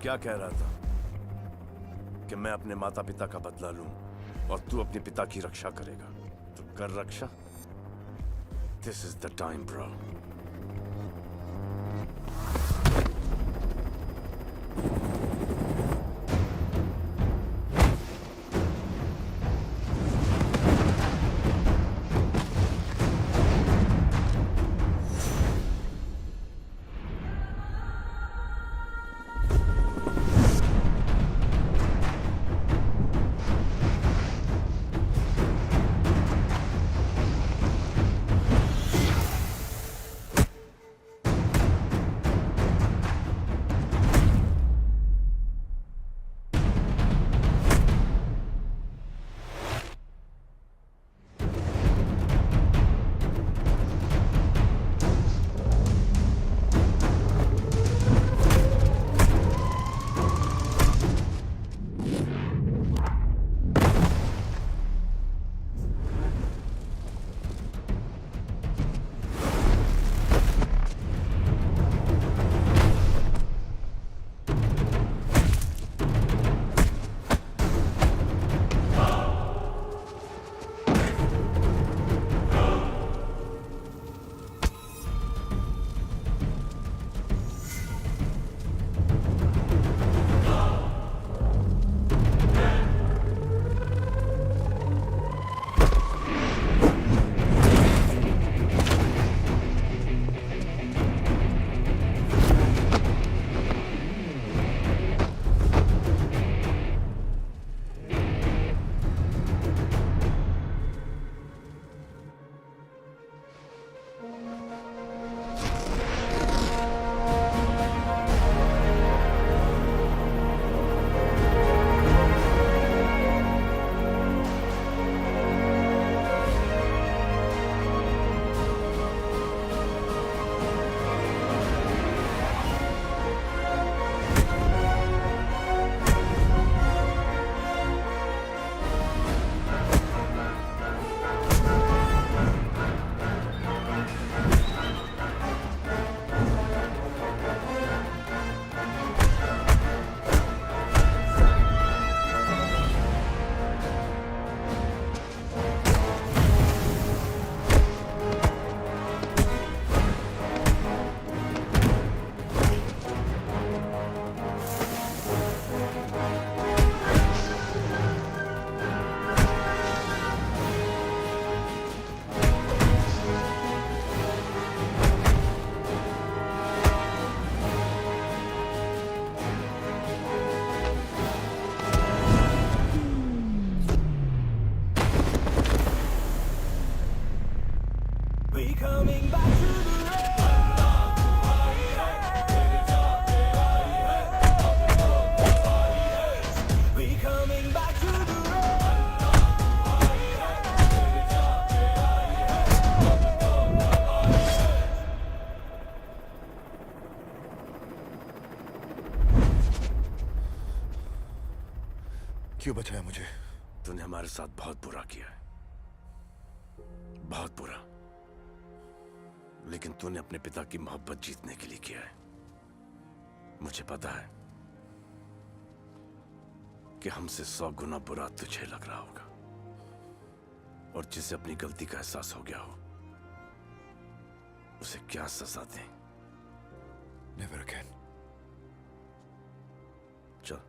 क्या कह रहा था कि मैं अपने माता पिता का बदला लूं और तू अपने पिता की रक्षा करेगा। तो कर रक्षा। This is the time bro. क्यों बचाया मुझे? तूने हमारे साथ बहुत बुरा किया है, बहुत बुरा। लेकिन तूने अपने पिता की मोहब्बत जीतने के लिए किया है। मुझे पता है कि हमसे 100 गुना बुरा तुझे लग रहा होगा, और जिसे अपनी गलती का एहसास हो गया हो उसे क्या सजा दें? Never again. चल।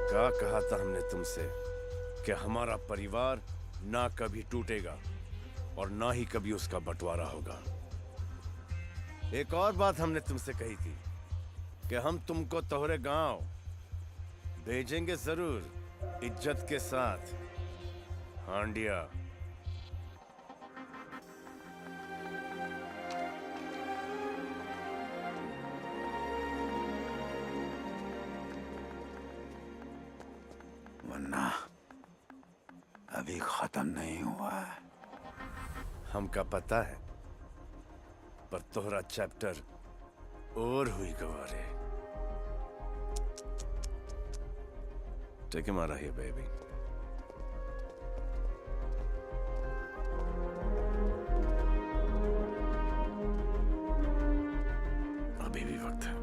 क्या कहा था हमने तुमसे कि हमारा परिवार ना कभी टूटेगा और ना ही कभी उसका बंटवारा होगा। एक और बात हमने तुमसे कही थी कि हम तुमको तोहरे गांव भेजेंगे जरूर, इज्जत के साथ हांडिया। वरना अभी खत्म नहीं हुआ है। हमका पता है, पर तोहरा चैप्टर और हुई Gaware. Take him out of here, baby. अभी भी वक्त है।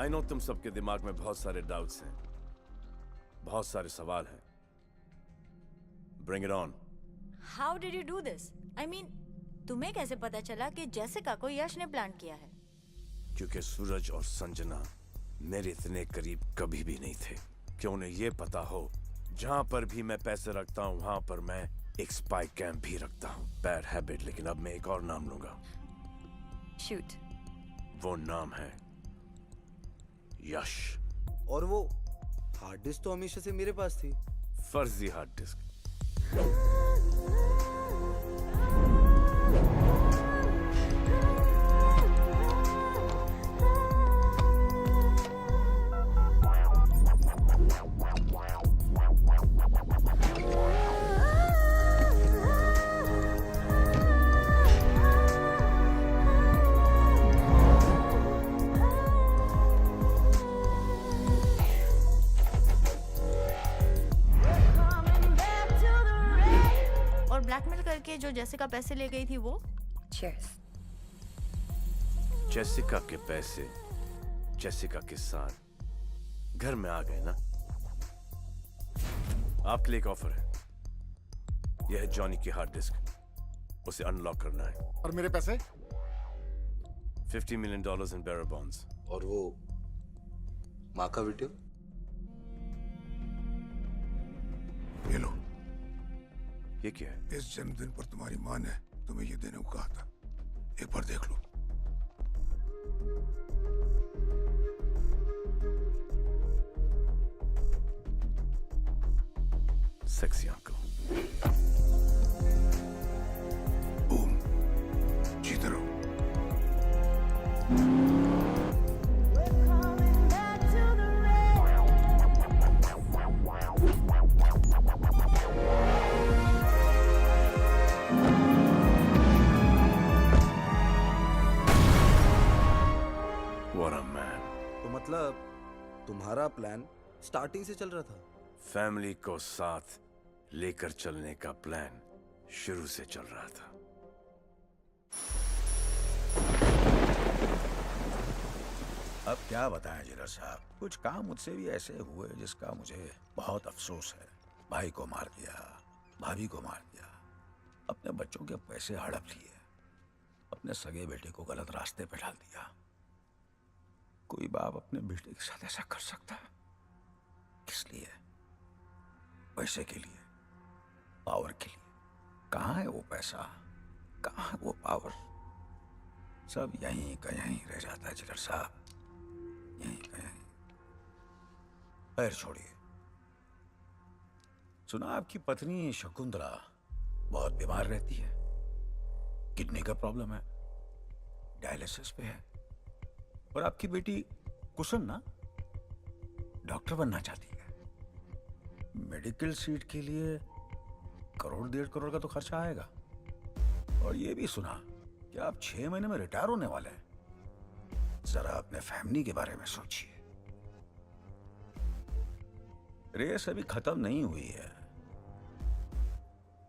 आई नो तुम सबके दिमाग में बहुत सारे डाउट्स हैं, बहुत सारे सवाल हैं। Bring it on. How did you do this? I mean, तुम्हें कैसे पता चला कि जेसिका को यश ने प्लान किया है? क्योंकि सूरज और संजना मेरे इतने करीब कभी भी नहीं थे कि उन्हें यह पता हो जहां पर भी मैं पैसे रखता हूं वहां पर मैं एक स्पाई कैंप भी रखता हूं। बैड हैबिट, लेकिन अब मैं एक और नाम लूंगा। शूट। वो नाम है यश। और वो हार्ड डिस्क तो हमेशा से मेरे पास थी। फर्जी हार्ड डिस्क। ब्लैकमेल करके जो जेसिका पैसे ले गई थी वो? Cheers. जेसिका के पैसे जेसिका के साथ घर में आ गए ना। आपके लिए एक ऑफर है। यह है जॉनी की हार्ड डिस्क, उसे अनलॉक करना है। और मेरे पैसे? $50 million इन बेरर बॉन्ड्स। और वो माँ का वीडियो? ये लो। ये क्या है? इस जन्मदिन पर तुम्हारी माँ ने तुम्हें ये देने को कहा था, एक बार देख लो। सेक्सी आंखों। बूम, जीते रहो। What a man. तो मतलब तुम्हारा प्लान स्टार्टिंग से चल रहा था? फैमिली को साथ लेकर चलने का प्लान शुरू से चल रहा था। अब क्या बताएं जिगर साहब, कुछ काम मुझसे भी ऐसे हुए जिसका मुझे बहुत अफसोस है। भाई को मार दिया, भाभी को मार दिया, अपने बच्चों के पैसे हड़प लिए, अपने सगे बेटे को गलत रास्ते पे डाल दिया। कोई बाप अपने बेटे के साथ ऐसा कर सकता है? किस लिए? पैसे के लिए, पावर के लिए। कहाँ है वो पैसा, कहाँ है वो पावर? सब यहीं का यहीं रह जाता है जिगर साहब, यहीं का यहीं। पैर छोड़िए। सुना आपकी पत्नी शकुंतला बहुत बीमार रहती है, किडनी का प्रॉब्लम है, डायलिसिस पे है। और आपकी बेटी कुसुम ना डॉक्टर बनना चाहती है। मेडिकल सीट के लिए 1.5 करोड़ का तो खर्चा आएगा। और ये भी सुना कि आप 6 महीने में रिटायर होने वाले हैं। जरा अपने फैमिली के बारे में सोचिए। रेस अभी खत्म नहीं हुई है,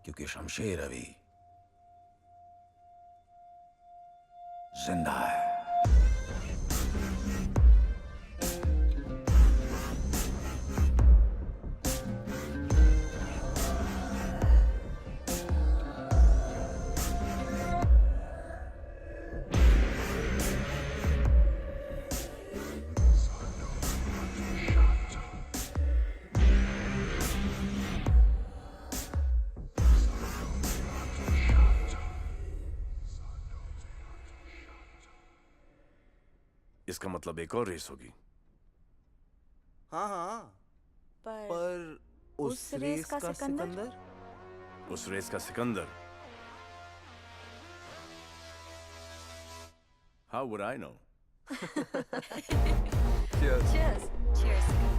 क्योंकि शमशेर अभी जिंदा है। इसका मतलब एक और रेस होगी। हाँ हाँ, पर उस रेस का सिकंदर? उस रेस का Sikandar? How would I know? Cheers. Cheers.